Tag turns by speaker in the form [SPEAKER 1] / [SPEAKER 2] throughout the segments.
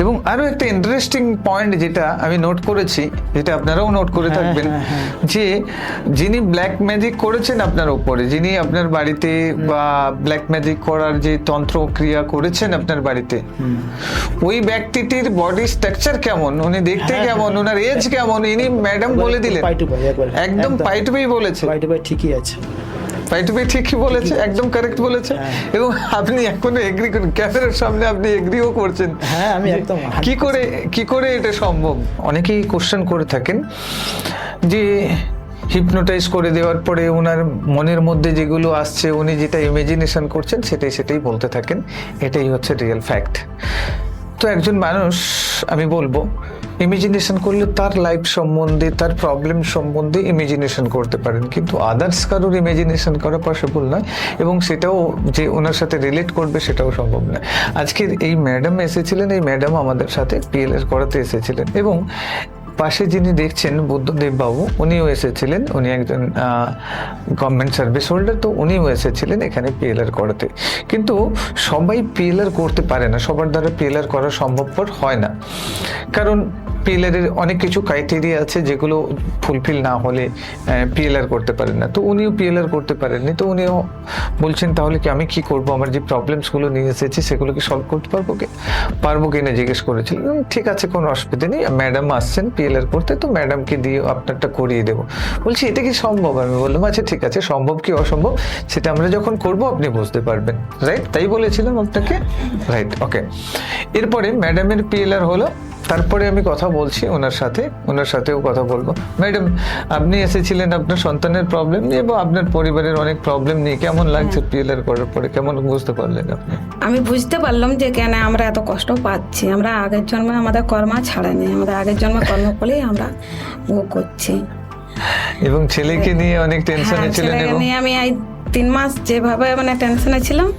[SPEAKER 1] এবং আরো একটা ইন্টারেস্টিং পয়েন্ট যেটা আমি নোট করেছি, যেটা আপনারাও নোট করে থাকবেন, যে যিনি ব্ল্যাক ম্যাজিক করেছেন আপনার উপরে, যিনি আপনার বাড়িতে বা ব্ল্যাক ম্যাজিক করার যে তন্ত্র ক্রিয়া করেছেন আপনার বাড়িতে, ওই ব্যক্তিটির বডি স্ট্রাকচার কেমন, উনি দেখতে কেমন, ওনার এজ কেমন, ইনি ম্যাডাম বলে দিলেন, একদম পাই টু পাই বলেছে,
[SPEAKER 2] পাই টু পাই ঠিকই আছে,
[SPEAKER 1] পাই টু পাই ঠিকই বলেছে, একদম কারেক্ট বলেছে। এবং আপনি এখনো এগ্রি করেন, ক্যামেরার সামনে আপনি এগ্রিও করছেন।
[SPEAKER 2] হ্যাঁ, আমি একদম
[SPEAKER 1] কি করে এটা সম্ভব? অনেকেই কোশ্চেন করে থাকেন যে হিপনোটাইজ করে দেওয়ার পরে ওনার মনের মধ্যে যেগুলো আসছে, উনি যেটা ইমাজিনেশন করছেন সেটাই বলতে থাকেন। এটাই হচ্ছে রিয়েল ফ্যাক্ট। তো একজন মানুষ, আমি বলবো, ইমাজিনেশন করলে তার লাইফ সম্বন্ধে, তার প্রবলেম সম্বন্ধে ইমাজিনেশন করতে পারেন, কিন্তু আদার্স কারোর ইমাজিনেশন করা পসিবল নয়, এবং সেটাও যে ওনার সাথে রিলেট করবে সেটাও সম্ভব নয়। আজকের এই ম্যাডাম এসেছিলেন, এই ম্যাডাম আমাদের সাথে পিএলএস করাতে এসেছিলেন, এবং পাশে যিনি দেখছেন বুদ্ধদেব বাবু, উনিও এসেছিলেন, উনি একজন গভর্নমেন্ট সার্ভিস হোল্ডার, তো উনিও এসেছিলেন এখানে পিএলআর করাতে। কিন্তু সবাই পিএলআর করতে পারে না, সবার দ্বারা পিএলআর করা সম্ভবপর হয় না, কারণ পিএলআর এর অনেক কিছু ক্রাইটেরিয়া আছে যেগুলো ফুলফিল না হলে পিএলআর করতে পারেন না। তো উনিও পিএলআর করতে পারেননি, তো উনিও বলছেন তাহলে কি আমি কি করব, আমার যে প্রবলেমসগুলো নিয়ে এসেছি সেগুলো কি সলভ করতে পারবো কিনা জিজ্ঞেস করেছিলেন। ঠিক আছে, কোনো অসুবিধা নেই, ম্যাডাম আসছেন পিএলআর করতে, তো ম্যাডামকে দিয়ে আপনারটা করিয়ে দেবো। বলছি এটা কি সম্ভব? আমি বললাম আচ্ছা ঠিক আছে, সম্ভব কি অসম্ভব সেটা আমরা যখন করব আপনি বুঝতে পারবেন, রাইট? তাই বলেছিলাম আপনাকে, রাইট? ওকে। এরপরে ম্যাডামের পিএলআর হলো, তারপরে আমি কথা বলছি ওনার সাথেও কথা বলবো। ম্যাডাম, আপনি এসেছিলেন আপনার সন্তানের প্রবলেম নিয়ে বা আপনার পরিবারের অনেক প্রবলেম নিয়ে, কেমন লাগছে পিএলআর করার পরে, কেমন বুঝতে পারলেন আপনি?
[SPEAKER 3] আমি বুঝতে পারলাম যে কেন আমরা এত কষ্ট পাচ্ছি। আমরা আগের জন্মে আমাদের কর্ম ছাড়েনি, আমাদের আগের জন্মে কর্ম করেই আমরা ভোগ করছি।
[SPEAKER 1] এবং ছেলেকে নিয়ে অনেক টেনশনে ছিলেন, এবং
[SPEAKER 3] নিয়ে আমি এই 3 মাস যেভাবে মানে টেনশনে ছিলাম,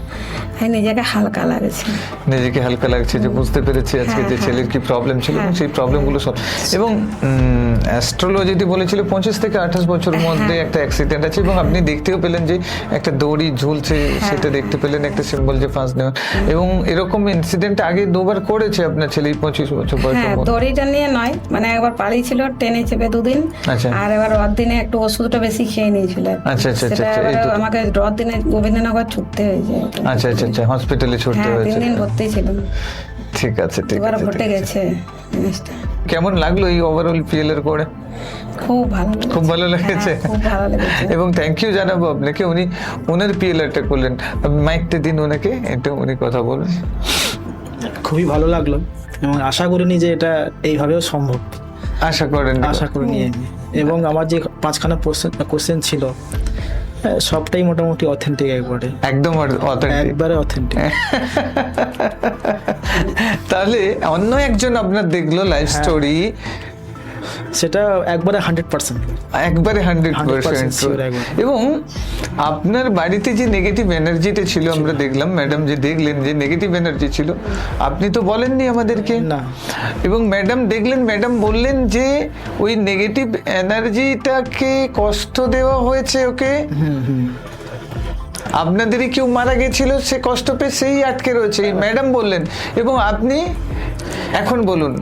[SPEAKER 3] নিজেকে হালকা লাগছে যে বুঝতে পেরেছি আজকে যে ছেলের কি প্রবলেম ছিল, এবং সেই প্রবলেমগুলো সব। এবং অ্যাস্ট্রোলজিতে বলেছিল 25 থেকে 28 বছরের মধ্যে একটা অ্যাক্সিডেন্ট আছে, এবং আপনি দেখতেও পেলেন যে একটা দড়ি ঝুলছে, সেটা দেখতে পেলেন, একটা সিম্বল যে ফাঁস নেওয়া, এবং এরকম ইনসিডেন্ট আগে 2বার করেছে আপনার ছেলে 25 বছর বয়সের মধ্যে। দড়িটা নিয়ে নয়, মানে একবার পালিয়েছিল, টেনে চেপে 2 দিন, আর এবার রথ দিনে একটু ওষুধটা বেশি খেয়ে নিয়েছিল।
[SPEAKER 1] আচ্ছা,
[SPEAKER 3] আমাকে রথ দিনে গোবিন্দনগর ছুটতে হয়েছে।
[SPEAKER 1] আচ্ছা, হসপিটালে ছুটতে হয়েছে।
[SPEAKER 3] 3 দিন ভর্তি ছিলাম।
[SPEAKER 1] ঠিক আছে।
[SPEAKER 3] এবার ঘটে গেছে জিনিসটা।
[SPEAKER 1] কেমন লাগলো এই ওভারঅল পিএলআর করে?
[SPEAKER 3] খুব ভালো লেগেছে।
[SPEAKER 1] এবং থ্যাংক ইউ জানাবো আপনাকে, উনি ওনার পিএলআরটা করলেন। মাইকটা দিন ওনাকে, এটা উনি কথা বলবেন।
[SPEAKER 2] খুবই ভালো লাগলো, এবং আশা করিনি যে এটা এইভাবেও সম্ভব, আশা করিনি। এবং আমার যে 5খানা কোশ্চেন ছিল, সবটাই মোটামুটি অথেন্টিক, একবারে অথেন্টিক।
[SPEAKER 1] তাহলে অন্য একজন আপনার দেখলো লাইফ স্টোরি,
[SPEAKER 2] সেটা একবারে 100%,
[SPEAKER 1] এবং আপনার বাড়িতে যে নেগেটিভ এনার্জিটা ছিল, আমরা দেখলাম ম্যাডাম যে দেখলেন যে নেগেটিভ এনার্জি ছিল, আপনি তো বলেননি আমাদেরকে
[SPEAKER 2] না,
[SPEAKER 1] এবং ম্যাডাম দেখলেন, ম্যাডাম বললেন যে ওই নেগেটিভ এনার্জিটাকে কষ্ট দেওয়া হয়েছে ওকে, আপনাদেরই কেউ মারা গেছিল, সে কষ্ট পেয়ে সেই আটকে রয়েছে, ম্যাডাম বললেন। এবং আপনি এখন বলুন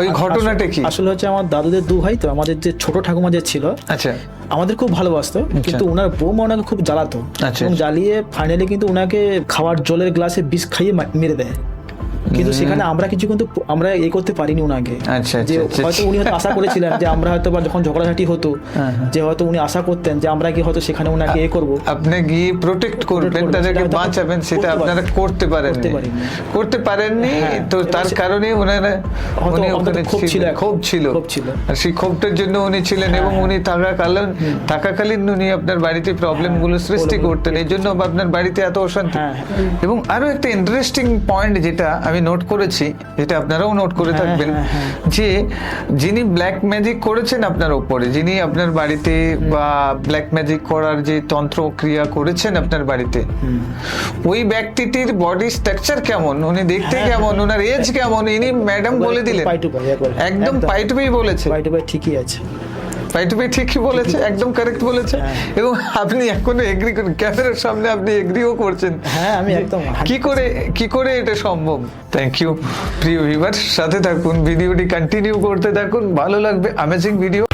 [SPEAKER 1] ওই ঘটনাটা কি?
[SPEAKER 2] আসলে হচ্ছে আমার দাদুদের 2 ভাই, তো আমাদের যে ছোট ঠাকুমা যে ছিল,
[SPEAKER 1] আচ্ছা,
[SPEAKER 2] আমাদের খুব ভালোবাসতো, কিন্তু ওনার বৌমা ওনাকে খুব জ্বালাতো, এবং জ্বালিয়ে ফাইনালি কিন্তু ওনাকে খাওয়ার জলের গ্লাসে বিষ খাইয়ে মেরে দেয়। কিন্তু সেখানে আমরা কিছু কিন্তু আমরা করতে পারিনি ওনাকে। যে হয়তো উনি হয়তো আশা করেছিলেন যে আমরা হয়তো বা যখন ঝগড়াঝাটি হতো, যে হয়তো উনি আশা করতেন যে আমরা কি হয়তো সেখানে ওনাকে করবো,
[SPEAKER 1] আপনি গিয়ে প্রোটেক্ট করবেন, তাদেরকে বাঁচাবেন, সেটা আপনারা করতে পারেননি। তো তার কারণে ওনারা ক্ষোভ ছিল, আর সেই ক্ষোভটার জন্য উনি ছিলেন, এবং উনি থাকাকালীন উনি আপনার বাড়িতে প্রবলেম গুলো সৃষ্টি করতেন, এই জন্য আপনার বাড়িতে এত অশান্তি। এবং আরো একটা ইন্টারেস্টিং পয়েন্ট যেটা আমি নোট করেছি, যেটা আপনারাও নোট করে থাকবেন, যে যিনি ব্ল্যাক ম্যাজিক করেছেন আপনার উপরে, যিনি আপনার বাড়িতে বা ব্ল্যাক ম্যাজিক করার যে তন্ত্র ক্রিয়া করেছেন আপনার বাড়িতে, ওই ব্যক্তিটির বডি স্ট্রাকচার কেমন, উনি দেখতে কেমন, ওনার এজ কেমন, ইনি ম্যাডাম বলে দিলেন, একদম পাই টু পাই বলেছে,
[SPEAKER 2] পাই টু পাই ঠিকই আছে,
[SPEAKER 1] পাই টু পাই ঠিকই বলেছে, একদম কারেক্ট বলেছে। এবং আপনি এখনো এগ্রি করেন, ক্যামেরার সামনে আপনি এগ্রিও করছেন।
[SPEAKER 2] হ্যাঁ আমি একদম
[SPEAKER 1] কি করে এটা সম্ভব। থ্যাংক ইউ প্রিয় ভিউয়ার, সাথে থাকুন, ভিডিওটি কন্টিনিউ করতে থাকুন, ভালো লাগবে, অ্যামেজিং ভিডিও।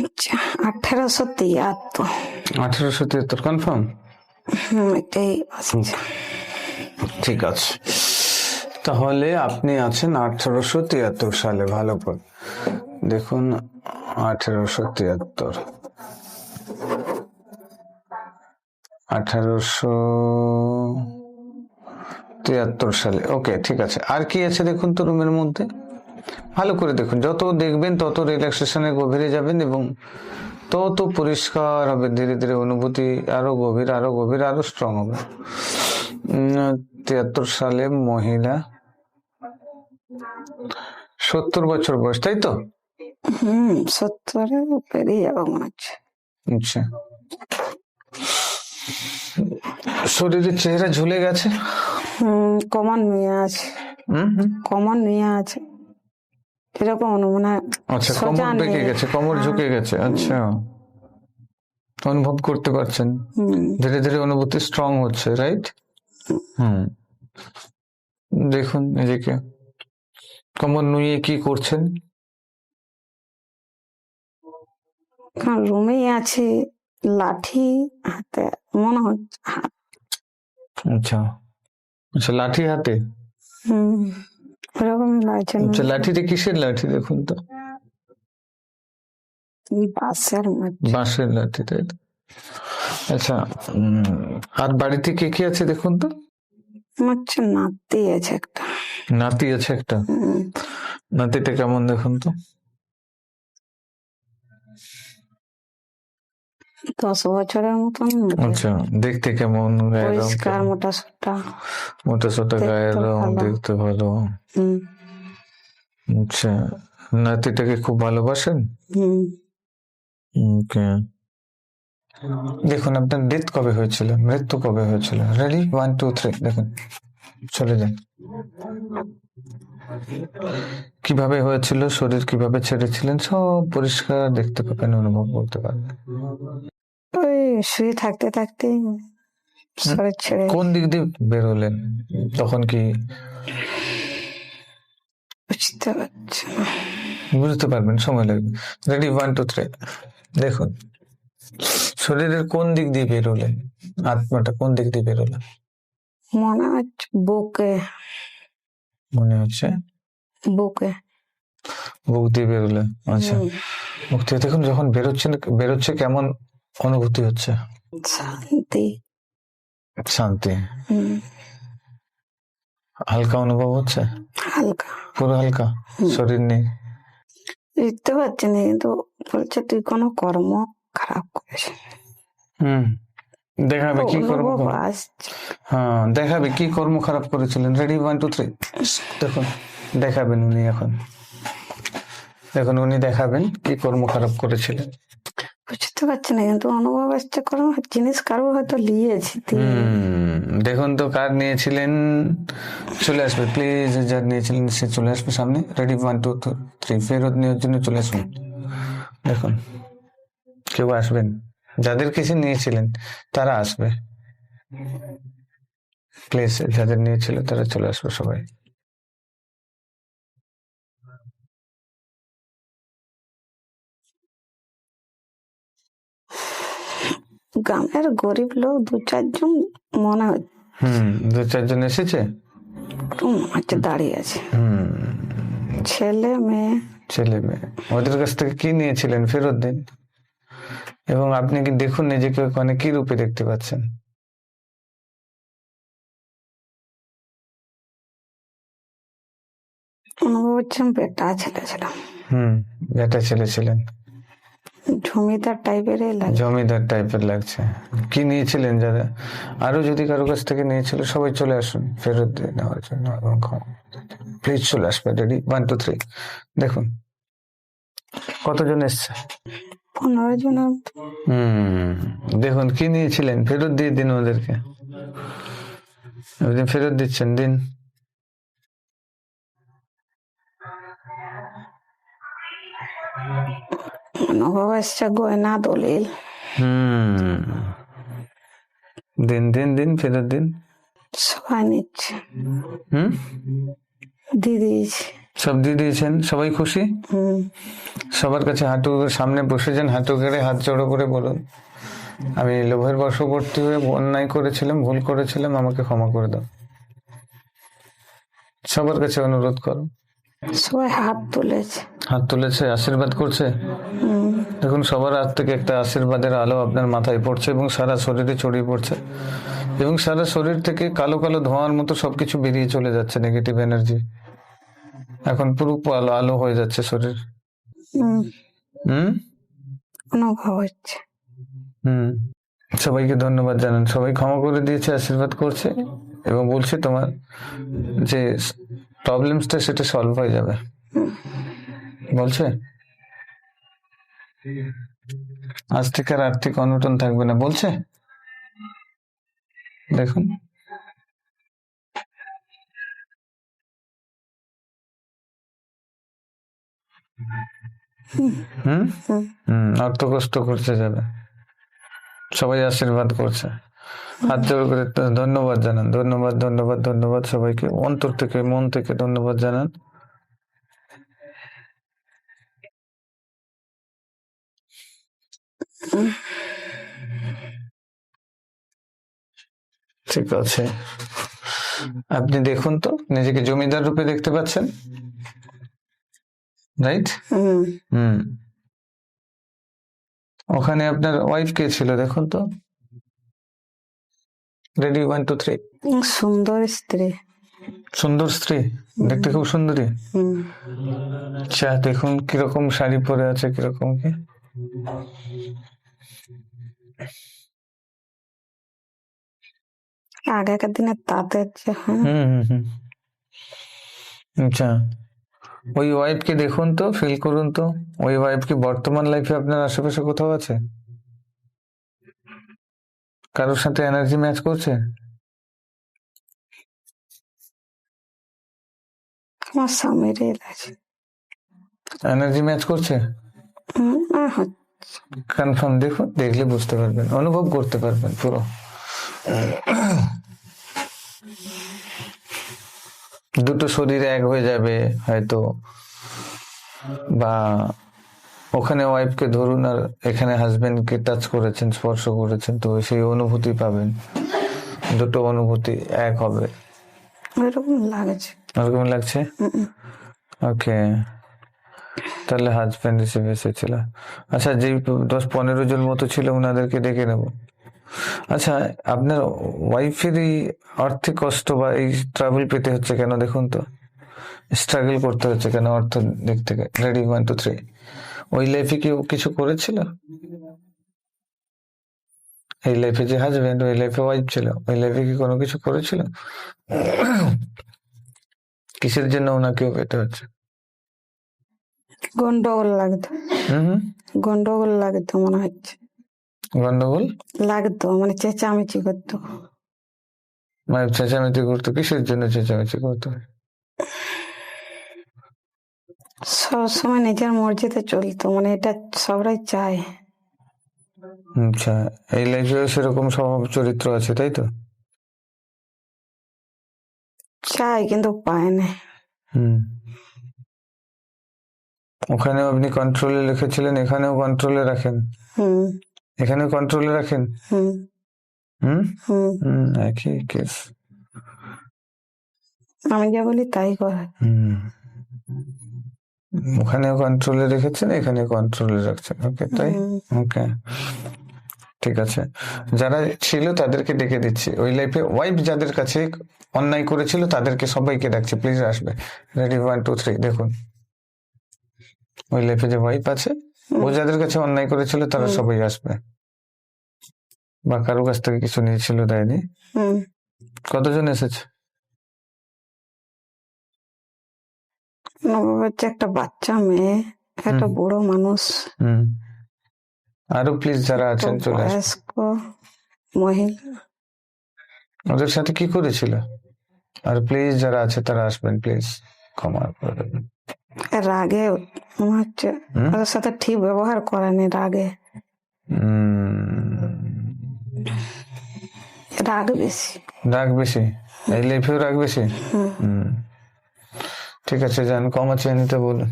[SPEAKER 3] আচ্ছা, 1873।
[SPEAKER 1] 1873 কনফার্ম?
[SPEAKER 3] এটাই আসছে।
[SPEAKER 1] ঠিক আছে, তাহলে আপনি আছেন 1873 সালে। ভালো করে দেখুন, 1873 সালে। ওকে, ঠিক আছে। আর কি আছে দেখুন তো রুমের মধ্যে, ভালো করে দেখুন। যত দেখবেন তত রিল্যাক্সেশনের গভীরে যাবেন এবং তত পরিষ্কার হবে, ধীরে ধীরে অনুভূতি আরো গভীর, আরো গভীর, আরো স্ট্রং হবে। 73 সালে মহিলা, 70 বছর বয়স, তাই তো?
[SPEAKER 3] 70 পেরিয়ে যাবো মনে হচ্ছে।
[SPEAKER 1] আচ্ছা, শরীরের চেহারা ঝুলে গেছে,
[SPEAKER 3] কমান নিয়ে আছে, কমান নিয়ে আছে এরকম মনে হয়।
[SPEAKER 1] আচ্ছা, কোমর বেঁকে গেছে, কোমর ঝুঁকে গেছে। আচ্ছা, অনুভব করতে পারছেন, ধীরে ধীরে অনুভূতি স্ট্রং হচ্ছে, রাইট? দেখুন নিজেকে, কোমর নুয়ে কি করছেন?
[SPEAKER 3] রুমেই আছে, লাঠি হাতে মনে হচ্ছে।
[SPEAKER 1] আচ্ছা আচ্ছা, লাঠি হাতে।
[SPEAKER 3] ওরকমই লাগছে।
[SPEAKER 1] আচ্ছা, লাঠিটা কিসের লাঠি দেখুন তো? বাঁশের লাঠি, তাই তো? আচ্ছা, আর বাড়িতে কে কে আছে দেখুন তো?
[SPEAKER 3] হচ্ছে নাতি আছে একটা।
[SPEAKER 1] নাতি আছে একটা? নাতিটা কেমন দেখুন তো?
[SPEAKER 3] 10 বছরের মতন।
[SPEAKER 1] আচ্ছা, দেখতে কেমন?
[SPEAKER 3] পরিষ্কার, মোটা সোটা,
[SPEAKER 1] মোটা সোটা গায়ের রং, দেখতে ভালো। আচ্ছা, নাতিটাকে খুব ভালোবাসেন? ওকে, দেখুন আপনার ডেথ কবে হয়েছিল, মৃত্যু কবে হয়েছিল? রেডি, 1 2 3, দেখুন, চলে যান। কিভাবে হয়েছিল, শরীর কিভাবে ছেড়েছিলেন, সব পরিষ্কার দেখতে পাবেন, অনুভব করতে পারবেন।
[SPEAKER 3] ওই শুয়ে থাকতে থাকতে শরীর ছেড়ে।
[SPEAKER 1] কোন দিক দিয়ে বেরোলেন তখন? কি
[SPEAKER 3] বুঝতে পারছি না।
[SPEAKER 1] বুঝতে পারবেন, সময় লাগবে। রেডি, 1 2 3, দেখুন শরীরের কোন দিক দিয়ে বেরোলেন, আত্মাটা কোন দিক দিয়ে বেরোলেন?
[SPEAKER 3] মনে হচ্ছে বুকে।
[SPEAKER 1] মনে হচ্ছে
[SPEAKER 3] বুকে,
[SPEAKER 1] বুক দিয়ে বেরোলেন। আচ্ছা, মুখ থেকে দেখুন, যখন বেরোচ্ছে কেমন অনুভূতি হচ্ছে?
[SPEAKER 3] শান্তি,
[SPEAKER 1] শান্তি, হালকা অনুভব হচ্ছে?
[SPEAKER 3] হালকা,
[SPEAKER 1] পুরো হালকা, শরীর নেই?
[SPEAKER 3] বুঝতে পারছি না, কিন্তু বলছে তুই কোনো কর্ম খারাপ করেছিস।
[SPEAKER 1] দেখাবে কি কর্ম? হ্যাঁ, দেখাবে কি কর্ম খারাপ করেছিলেন। রেডি, 1 2 3, দেখুন দেখাবেন উনি এখন। দেখুন উনি দেখাবেন কি কর্ম খারাপ করেছিলেন।
[SPEAKER 3] বুঝতে পারছি না, কিন্তু অনুভব আসছে কোনো জিনিস কারোর হয়তো নিয়েছি।
[SPEAKER 1] দেখুন তো কার নিয়েছিলেন, চলে আসবে প্লিজ। যার নিয়েছিলেন সে চলে আসবে সামনে। রেডি, 1 2 3, ফেরত নেওয়ার জন্য চলে আসবেন। দেখুন কেউ আসবেন, যাদের কিছু নিয়েছিলেন তারা আসবে প্লিজ। যাদের নিয়েছিল তারা চলে আসবে সবাই।
[SPEAKER 3] গ্রামের গরিব লোক 2-4 জন মনে হচ্ছে।
[SPEAKER 1] 2-4 জন এসেছে,
[SPEAKER 3] দাঁড়িয়ে আছে, ছেলে মেয়ে। ওদের কাছ থেকে কি নিয়েছিলেন ফেরত দিন। এবং আপনি কি দেখুন নিজেকে ওখানে কি রূপে দেখতে পাচ্ছেন। অনুভব হচ্ছে বেটা ছেলে ছিল,
[SPEAKER 1] বেটা ছেলে ছিলেন,
[SPEAKER 3] জমিদার টাইপেরই লাগে।
[SPEAKER 1] জমিদার টাইপের লাগছে। কি নিয়েছিলেন যারা, আরো যদি কারো কাছ থেকে নিয়েছিল সবাই চলে আসুন ফেরত দিয়ে নেওয়ার জন্য, এবং প্লিজ চলে আসবে। রেডি, 1 2 3। দেখুন কতজন এসছে,
[SPEAKER 3] 15 জনের মতো।
[SPEAKER 1] দেখুন কি নিয়েছিলেন, ফেরত দিয়ে দিন ওদেরকে। আপনি ফেরত দিচ্ছেন, দিন।
[SPEAKER 3] অনুভব আসছে গয়না দলিল।
[SPEAKER 1] দিন দিন দিন, ফেরত দিন।
[SPEAKER 3] সবাই নিচ্ছে,
[SPEAKER 1] হুম,
[SPEAKER 3] দিয়ে দিয়েছে।
[SPEAKER 1] সব দিয়ে দিয়েছেন, সবাই খুশি। সবার কাছে হাঁটু সামনে বসেছেন, হাঁটু গেড়ে হাত জড়ো করে বলুন, আমি লোভের বশবর্তী হয়ে অন্যায় করেছিলাম, ভুল করেছিলাম, আমাকে ক্ষমা করে দাও। সবার কাছে অনুরোধ করো।
[SPEAKER 3] সবাই হাত তুলেছে,
[SPEAKER 1] হাত তুলেছে, আশীর্বাদ করছে। দেখুন সবার হাত থেকে একটা আশীর্বাদের আলো আপনার মাথায় পড়ছে এবং সারা শরীরে ছড়িয়ে পড়ছে, এবং সারা শরীর থেকে কালো কালো ধোঁয়ার মতো সবকিছু বেরিয়ে চলে যাচ্ছে, নেগেটিভ এনার্জি। এখন পুরো আলো আলো হয়ে যাচ্ছে শরীর।
[SPEAKER 3] অনুভব হচ্ছে।
[SPEAKER 1] সবাইকে ধন্যবাদ জানান, সবাই ক্ষমা করে দিয়েছে, আশীর্বাদ করছে এবং বলছে তোমার যে প্রবলেমসটা সেটা সলভ হয়ে যাবে, বলছে আজ থেকে আর আর্থিক অনটন থাকবে না, বলছে। দেখুন অর্থ কষ্ট করছে যাবে, সবাই আশীর্বাদ করছে, হাত জোড় করে ধন্যবাদ জানান। ধন্যবাদ ধন্যবাদ ধন্যবাদ সবাইকে, অন্তর থেকে মন থেকে ধন্যবাদ জানান। ঠিক আছে, আপনি দেখুন তো নিজেকে জমিদার রূপে দেখতে পাচ্ছেন, রাইট? ওখানে আপনার ওয়াইফ কে ছিল দেখুন তো। রেডি, 1 2 3।
[SPEAKER 3] সুন্দর স্ত্রী,
[SPEAKER 1] সুন্দর স্ত্রী, দেখতে খুব সুন্দরী। আচ্ছা দেখুন কিরকম শাড়ি পরে আছে, কিরকম কি।
[SPEAKER 3] আগেকার দিনে তাঁতের যে,
[SPEAKER 1] আচ্ছা ওই ওয়াইফ কে দেখুন তো, ফিল করুন তো, ওই ওয়াইফ কি বর্তমান লাইফে আপনার আশেপাশে কোথাও আছে, কারোর সাথে এনার্জি ম্যাচ করছে?
[SPEAKER 3] আমার স্বামীর আছে,
[SPEAKER 1] এনার্জি ম্যাচ করছে, কনফার্ম। দেখুন, দেখলে বুঝতে পারবেন, অনুভব করতে পারবেন পুরো। দুটো শরীর এক হয়ে যাবে হয়তো, বা ওখানে ওয়াইফকে ধরুন আর এখানে হাজবেন্ডকে টাচ করেছেন, স্পর্শ করেছেন, তো সেই অনুভূতি পাবেন, দুটো অনুভূতি এক হবে।
[SPEAKER 3] এরকম লাগছে,
[SPEAKER 1] এরকম লাগছে। ওকে, তাহলে হাজবেন্ড হিসেবে এসেছিল। আচ্ছা, যে 10-15 জন মতো ছিল ওনাদেরকে ডেকে নেব। আচ্ছা, আপনার ওয়াইফের এই আর্থিক কষ্ট বা এই ট্রাভেল পেতে হচ্ছে কেন দেখুন তো, স্ট্রাগল করতে হচ্ছে কেন অর্থ দিক থেকে। রেডি, 1 2 3। ওই লাইফে কি কিছু করেছিল? এই লাইফে যে হাজবেন্ড, ওই লাইফে ওয়াইফ ছিল, ওই লাইফে কি কোনো কিছু করেছিল? কিসের জন্য ওনাকে পেতে হচ্ছে?
[SPEAKER 3] গন্ডগোল লাগতো, গন্ডগোল লাগতো মনে হচ্ছে।
[SPEAKER 1] গন্ডগোল
[SPEAKER 3] লাগতো মানে চেঁচামেচি করতো,
[SPEAKER 1] মানে চেঁচামেচি করতো? কিসের জন্য চেঁচামেচি করতো?
[SPEAKER 3] সবসময় নিজের মর্জিতে চলতো, মানে এটা সবাই চায়।
[SPEAKER 1] আচ্ছা, এই লাইফেও সেরকম স্বভাব চরিত্র আছে, তাই তো?
[SPEAKER 3] চাই কিন্তু পায় না।
[SPEAKER 1] ওখানেও আপনি কন্ট্রোলে লিখেছিলেন, এখানেও কন্ট্রোলে রাখেন। এখানেও কন্ট্রোলে রাখেন। একই কেস।
[SPEAKER 3] আমি যা বলি তাই করে।
[SPEAKER 1] ওখানেও কন্ট্রোলে রেখেছেন, এখানে কন্ট্রোলে রাখছেন। ওকে, তাই? ওকে, ঠিক আছে, যারা ছিল তাদেরকে ডেকে দিচ্ছি। ওই লাইফে ওয়াইফ যাদের কাছে অন্যায় করেছিল তাদেরকে সবাইকে ডাকছি, প্লিজ আসবে। রেডি, 1 2 3, দেখুন ওই লাইফে যে ওয়াইফ আছে, ও যাদের কাছে অন্যায় করেছিল তারা সবাই আসবে। বা কারো কাছ থেকে কিছু নিয়েছিল, দেয়নি। কতজন এসেছে?
[SPEAKER 3] নববাচ্চা, একটা বাচ্চা মেয়ে, একটা বুড়ো মানুষ,
[SPEAKER 1] আরো প্লিজ যারা আছেন চলে আসবেন।
[SPEAKER 3] বয়স্ক মহিলা।
[SPEAKER 1] ওদের সাথে কি করেছিল? আর প্লিজ যারা আছে তারা আসবেন, প্লিজ ক্ষমা করে দেবেন।
[SPEAKER 3] রাগে মনে হচ্ছে ওদের সাথে ঠিক ব্যবহার করেনি, রাগে রাগ বেশি।
[SPEAKER 1] রাগ বেশি, এই লাইফেও রাগ বেশি। ঠিক আছে, যান ক্ষমা চেয়ে নিতে বলুন।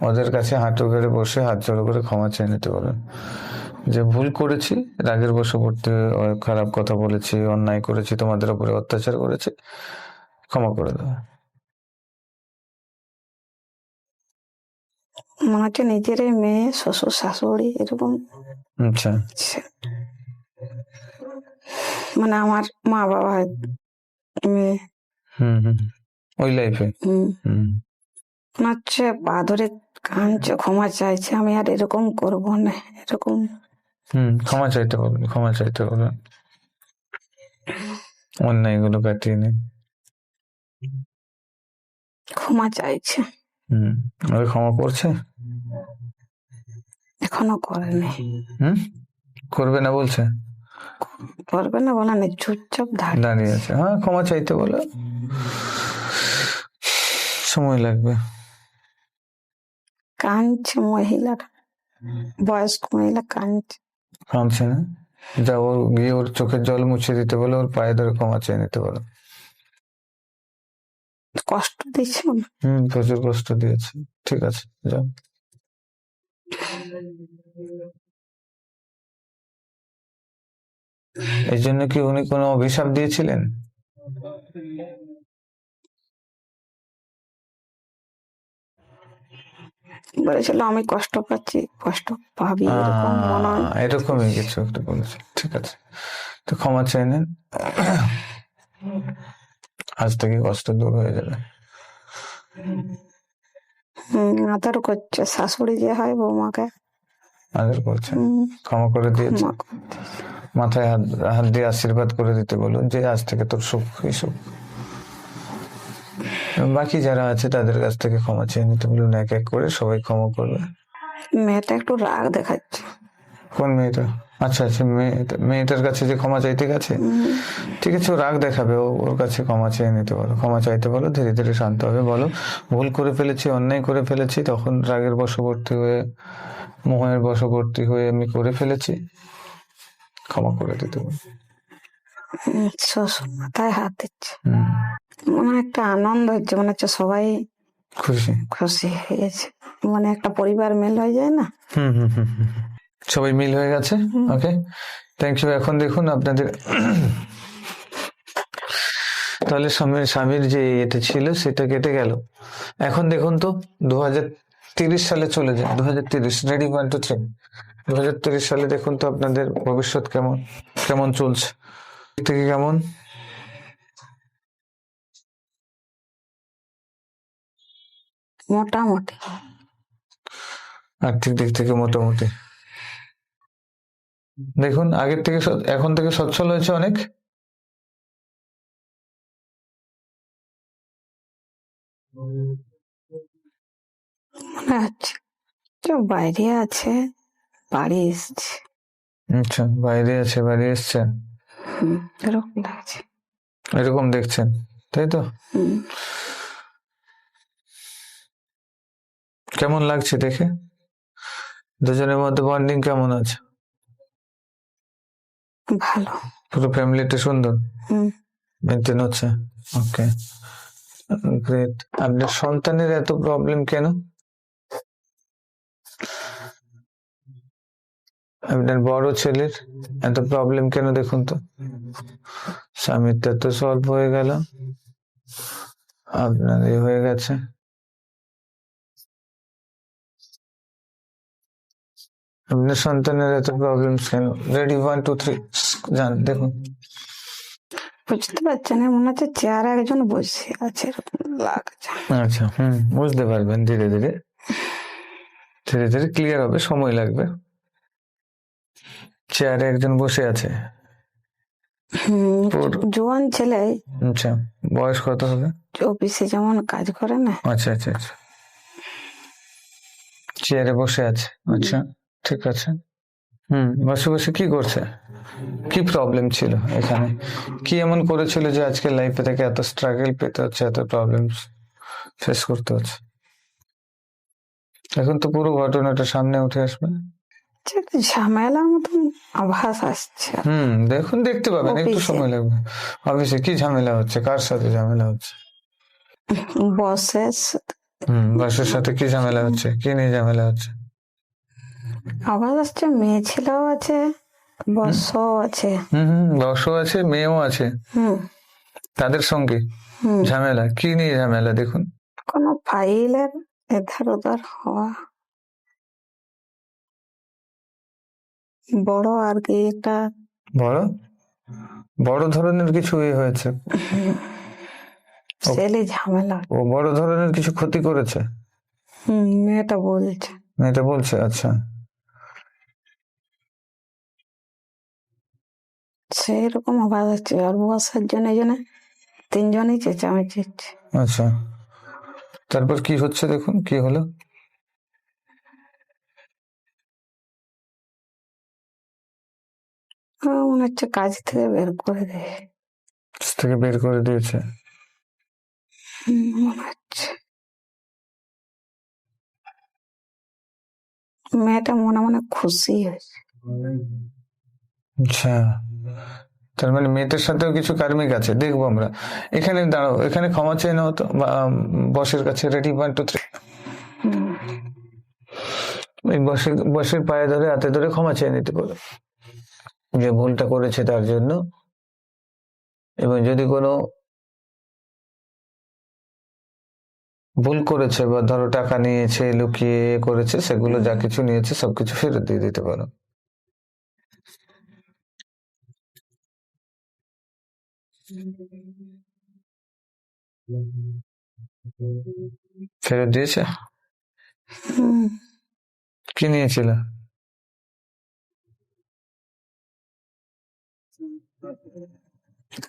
[SPEAKER 1] ওদের কাছে হাঁটু গেড়ে বসে হাত জড়ো করে ক্ষমা চেয়ে নিতে বলুন, যে ভুল করেছি, রাগের বশবর্তী খারাপ কথা বলেছি, অন্যায় করেছি, তোমাদের উপরে অত্যাচার করেছি, ক্ষমা করে দেবো।
[SPEAKER 3] মনে হচ্ছে নিজেরই মেয়ে, শ্বশুর শাশুড়ি এরকম।
[SPEAKER 1] আচ্ছা,
[SPEAKER 3] মানে আমার মা বাবা মেয়ে।
[SPEAKER 1] ওই লাইফে
[SPEAKER 3] মনে হচ্ছে পা ধরে কাঁদছে, ক্ষমা চাইছে, আমি আর এরকম করবো না, এরকম।
[SPEAKER 1] ক্ষমা চাইতে বলুন, ক্ষমা চাইতে বলুন, অন্যায়গুলো কাটিয়ে নিন।
[SPEAKER 3] ক্ষমা চাইছে।
[SPEAKER 1] ওই ক্ষমা করছে?
[SPEAKER 3] এখনো করেনি।
[SPEAKER 1] করবে না বলছে?
[SPEAKER 3] করবে না বলা নেই, চুপচাপ
[SPEAKER 1] দাঁড়িয়ে আছে। হ্যাঁ, ক্ষমা চাইতে বলো, সময় লাগবে।
[SPEAKER 3] কাঁদছে মহিলাটা, বয়স্ক মহিলা কাঁদছে।
[SPEAKER 1] কাঁদছে না? যা, ওর গিয়ে ওর চোখের জল মুছে দিতে বলো, ওর পায়ে ধরে ক্ষমা চেয়ে নিতে বলো।
[SPEAKER 3] কষ্ট দিচ্ছে না?
[SPEAKER 1] প্রচুর কষ্ট দিয়েছে। ঠিক আছে, যাও। এই জন্য কি উনি কোনো অভিশাপ দিয়েছিলেন?
[SPEAKER 3] বলেছিল আমি কষ্ট পাচ্ছি, কষ্ট পাবি, এরকম মনে হয়।
[SPEAKER 1] এরকমই কিছু একটা বলেছে। ঠিক আছে, তো ক্ষমা চেয়ে নেন, আজ থেকে কষ্ট দূর হয়ে যাবে।
[SPEAKER 3] আদর করছে, শাশুড়ি যে হয় বৌমাকে
[SPEAKER 1] আদর করছে, ক্ষমা করে দিয়েছে। মাথায় হাত হাত দিয়ে আশীর্বাদ করে দিতে বলুন, যে আজ থেকে তোর সুখই সুখ। বাকি যারা আছে তাদের কাছ থেকে ক্ষমা চেয়ে নিতে বলুন, এক এক করে সবাই ক্ষমা করবে।
[SPEAKER 3] মেয়েটা একটু রাগ দেখাচ্ছে।
[SPEAKER 1] কোন মেয়েটা? আচ্ছা আচ্ছা, মেয়েটার কাছে যে ক্ষমা চাইতে গেছে, ঠিক আছে, ও রাগ দেখাবে, ওর কাছে ক্ষমা চেয়ে নিতে বলো, ক্ষমা চাইতে বলো, ধীরে ধীরে শান্ত হবে, বলো ভুল করে ফেলেছি, অন্যায় করে ফেলেছি, তখন রাগের বশবর্তী হয়ে, মোহের বশবর্তী হয়ে আমি করে ফেলেছি, ক্ষমা করে দিতে বলো।
[SPEAKER 3] শ্বশুর মাথায় হাত দিচ্ছে, মনে হয় একটা আনন্দ হচ্ছে, মনে হচ্ছে সবাই
[SPEAKER 1] খুশি
[SPEAKER 3] খুশি হয়ে গেছে, মানে একটা পরিবার মেল হয়ে যায় না।
[SPEAKER 1] সবাই মিল হয়ে গেছে। ওকে, থ্যাংক ইউ। এখন দেখুন আপনাদের তাহলে স্বামীর যে এটা ছিল সেটা কেটে গেল। এখন দেখুন তো 2030 সালে চলে যায়। 2030, রেডি, 1 2 3। 2030 সালে দেখুন তো আপনাদের ভবিষ্যৎ কেমন কেমন চলছে, থেকে কেমন?
[SPEAKER 3] মোটামুটি
[SPEAKER 1] আর্থিক দিক থেকে মোটামুটি। দেখুন আগের থেকে এখন থেকে সচ্ছল হয়েছে অনেক।
[SPEAKER 3] মনে হচ্ছে কেউ বাইরে আছে, বাড়ি এসছে।
[SPEAKER 1] আচ্ছা, বাইরে আছে, বাড়ি এসছেন,
[SPEAKER 3] এরকম লাগছে,
[SPEAKER 1] এরকম দেখছেন, তাই তো? কেমন লাগছে দেখে? দুজনের মধ্যে বন্ডিং কেমন আছে?
[SPEAKER 3] ভালো,
[SPEAKER 1] পুরো ফ্যামিলিটা সুন্দর মেনটেন হচ্ছে। ওকে, গ্রেট। আপনার সন্তানের এত প্রবলেম কেন? আপনার বড় ছেলের এত প্রবলেম কেন দেখুন তো? স্বামীরটা তো সলভ হয়ে গেল, আপনার এ হয়ে গেছে। আপনার সন্তানের এত প্রবলেম কেন? রেডি, 1 2 3 যান দেখুন।
[SPEAKER 3] বুঝতে পারছেন না, মনে হচ্ছে চেয়ারে একজন বসে আছে এরকম লাগছে।
[SPEAKER 1] আচ্ছা, বুঝতে পারবেন ধীরে ধীরে ধীরে ধীরে ক্লিয়ার হবে, সময় লাগবে। চেয়ারে একজন বসে আছে।
[SPEAKER 3] জোয়ান ছেলে।
[SPEAKER 1] আচ্ছা, বয়স কত হবে?
[SPEAKER 3] অফিসে যেমন কাজ করে না।
[SPEAKER 1] আচ্ছা আচ্ছা আচ্ছা, চেয়ারে বসে আছে। আচ্ছা, ঠিক আছে। বসে বসে কি করছে? কি প্রবলেম ছিল এখানে? কি এমন করেছিল যে আজকে লাইফে থেকে এত স্ট্রাগল পেতে হচ্ছে, এত প্রবলেম ফেস করতে হচ্ছে? এখন তো পুরো ঘটনাটা সামনে উঠে আসবে।
[SPEAKER 3] একটা ঝামেলার মতন আভাস আসছে।
[SPEAKER 1] দেখুন, দেখতে পাবেন, একটু সময় লাগবে। অফিসে কি ঝামেলা হচ্ছে? কার সাথে ঝামেলা হচ্ছে?
[SPEAKER 3] বসের সাথে।
[SPEAKER 1] বসের সাথে কি ঝামেলা হচ্ছে? কি নিয়ে ঝামেলা হচ্ছে?
[SPEAKER 3] আভাস আসছে, মেয়ে ছেলেও আছে, বসও আছে।
[SPEAKER 1] বসও আছে, মেয়েও আছে। তাদের সঙ্গে ঝামেলা, কি নিয়ে ঝামেলা দেখুন?
[SPEAKER 3] কোন ফাইলের এধার ওধার হওয়া, বড় আর কি একটা
[SPEAKER 1] বড় বড় ধরনের কিছু হয়েছে।
[SPEAKER 3] ছেলে ঝামেলা।
[SPEAKER 1] ও বড় ধরনের কিছু ক্ষতি করেছে?
[SPEAKER 3] মেয়েটা বলছে।
[SPEAKER 1] মেয়েটা বলছে? আচ্ছা,
[SPEAKER 3] সেরকম আওয়াজ হচ্ছে। আর বসার জন্য 3 জনই চেঁচামেচি।
[SPEAKER 1] আচ্ছা, তারপর কি হচ্ছে দেখুন, কি হলো?
[SPEAKER 3] মনে হচ্ছে কাজ থেকে বের করে দেয়।
[SPEAKER 1] থেকে বের করে দিয়েছে
[SPEAKER 3] মনে হচ্ছে। মেয়েটা মনে মনে খুশি হয়েছে।
[SPEAKER 1] আচ্ছা, তার মানে মেয়েটার সাথেও কিছু কার্মিক আছে, দেখবো আমরা। এখানে দাঁড়াও, এখানে ক্ষমা চেয়ে নাও তো বসের কাছে। রেডি, 1 2 3। এই বসের পায়ে ধরে, হাতে ধরে ক্ষমা চেয়ে নিতে বলো যে ভুলটা করেছে তার জন্য, এবং যদি কোনো ভুল করেছে বা ধরো টাকা নিয়েছে, লুকিয়ে করেছে, সেগুলো যা কিছু নিয়েছে সবকিছু ফেরত দিয়ে দিতে পারো। ফেরত দিয়েছে? কি নিয়েছিল?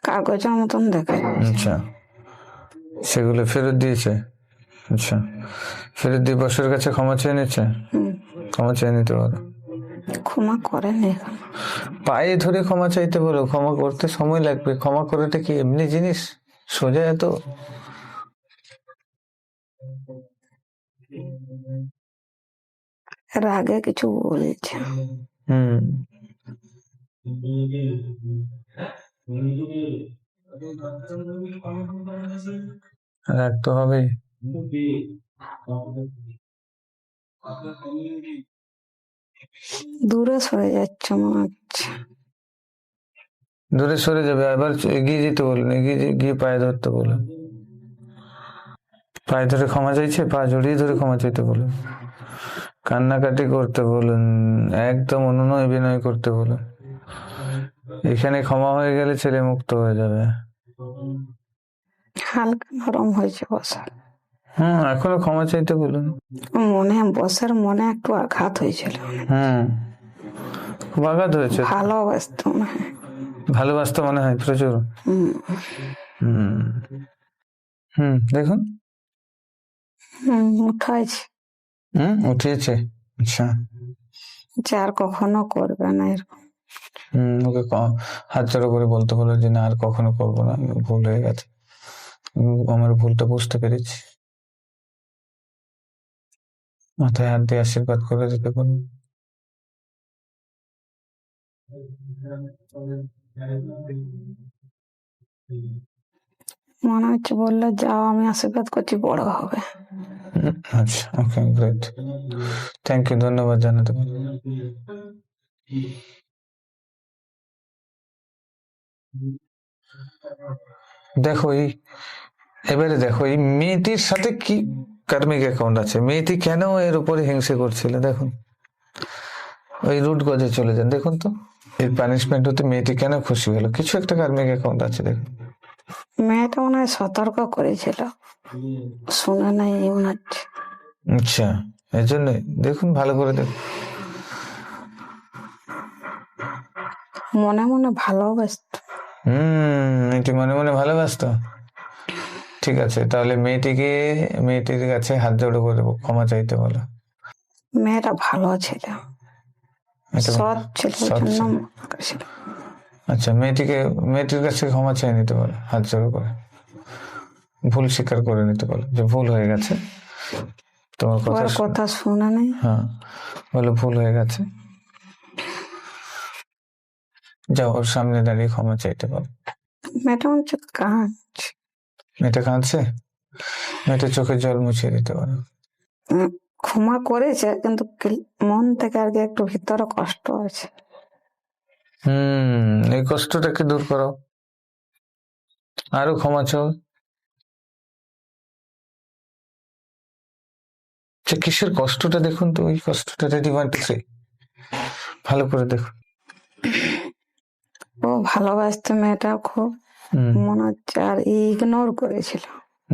[SPEAKER 3] কাগজের মতন দেখে।
[SPEAKER 1] আচ্ছা, সেগুলো ফেরত দিয়েছে। আচ্ছা, ফেরত দিয়ে বসের কাছে ক্ষমা চেয়ে নিচ্ছে। ক্ষমা চেয়ে নিতে বলো।
[SPEAKER 3] ক্ষমা করেনি।
[SPEAKER 1] পায়ে ধরে ক্ষমা চাইতে বলো। ক্ষমা করতে সময় লাগবে। ক্ষমা করাটা কি এমনি জিনিস? সোজা এত?
[SPEAKER 3] রাগে কিছু বলেছে।
[SPEAKER 1] রাগ তো হবেই।
[SPEAKER 3] দূরে সরে যাচ্ছে মনে হচ্ছে।
[SPEAKER 1] দূরে সরে যাবে, আবার এগিয়ে যেতে বলুন। এগিয়ে গিয়ে পায়ে ধরতে বলুন। পায়ে ধরে ক্ষমা চাইছে, পা জড়িয়ে ধরে ক্ষমা চাইতে বলুন। কান্নাকাটি করতে বলুন, একদম অনুনয় বিনয় করতে বলুন। এখানে ক্ষমা হয়ে গেলে ছেলে মুক্ত হয়ে যাবে।
[SPEAKER 3] হালকা নরম হয়েছে বসা।
[SPEAKER 1] এখনো ক্ষমা চাইতে বলুন।
[SPEAKER 3] বসের মনে একটু আঘাত হয়েছিল।
[SPEAKER 1] খুব আঘাত হয়েছে।
[SPEAKER 3] ভালোবাসতো মনে হয়।
[SPEAKER 1] ভালোবাসতো মনে হয় প্রচুর। দেখুন,
[SPEAKER 3] উঠাইছে।
[SPEAKER 1] উঠিয়েছে। আচ্ছা,
[SPEAKER 3] আর কখনো করবে না এরকম।
[SPEAKER 1] ওকে হাত জোড়ো করে বলতে বলো যে না, আর কখনো করবো না, ভুল হয়ে গেছে, আমার ভুলটা বুঝতে পেরেছি। মাথায় হাত দিয়ে আশীর্বাদ করে দিতে বলুন।
[SPEAKER 3] মনে হচ্ছে বললে যাও, আমি আশীর্বাদ করছি, বড় হবে।
[SPEAKER 1] আচ্ছা, ওকে, গ্রেট, থ্যাংক ইউ, ধন্যবাদ জানাতে পারি। দেখো এবারে দেখো এই মেয়েটির সাথে কি কার্মিক অ্যাকাউন্ট আছে। মেয়েটি কেন এর উপরে হিংসে করছিল দেখুন। ওই রুট গজে চলে যান। দেখুন তো এর পানিশমেন্ট হতে মেয়েটি কেন খুশি হলো, কিছু একটা কার্মিক অ্যাকাউন্ট আছে দেখুন।
[SPEAKER 3] মেয়েটা মনে হয় সতর্ক করেছিল, শোনা নাই মনে হচ্ছে।
[SPEAKER 1] আচ্ছা, এই জন্যই দেখুন, ভালো করে দেখুন।
[SPEAKER 3] মনে মনে ভালোবাসত।
[SPEAKER 1] মেয়েটি মনে মনে ভালোবাসতো। ঠিক আছে, তাহলে মেয়েটির কাছে হাত জোড়ো করে ক্ষমা চাইতে বলো।
[SPEAKER 3] মেয়েটা ভালো ছিল,
[SPEAKER 1] এটা
[SPEAKER 3] সৎ ছিল, ওই
[SPEAKER 1] সৎ
[SPEAKER 3] জন্য
[SPEAKER 1] ছিল।
[SPEAKER 3] করেছিল।
[SPEAKER 1] আচ্ছা, মেয়েটির কাছে ক্ষমা চেয়ে নিতে বলো, হাত জোড়ো করে ভুল স্বীকার করে নিতে বলো যে ভুল হয়ে গেছে, তোমার
[SPEAKER 3] ওর কথা শোনা নেই।
[SPEAKER 1] হ্যাঁ, বলো ভুল হয়ে গেছে, যাও ওর সামনে দাঁড়িয়ে ক্ষমা চাইতে বলো।
[SPEAKER 3] মেয়েটা হচ্ছে কাঁদছে।
[SPEAKER 1] মেয়েটা কাঁদছে, মেয়েটা চোখের জল মুছিয়ে দিতে পারো।
[SPEAKER 3] ক্ষমা করেছে, কিন্তু মন থেকে আর কি একটু ভিতরে কষ্ট আছে।
[SPEAKER 1] এই কষ্টটাকে দূর করো, আরো ক্ষমা চাও। কিসের কষ্টটা দেখুন তো, ওই কষ্টটা রেডি 1 2 3 ভালো করে দেখুন।
[SPEAKER 3] ও ভালোবাসতো মেয়েটা খুব, মনে হচ্ছে, আর ইগনোর করেছিল।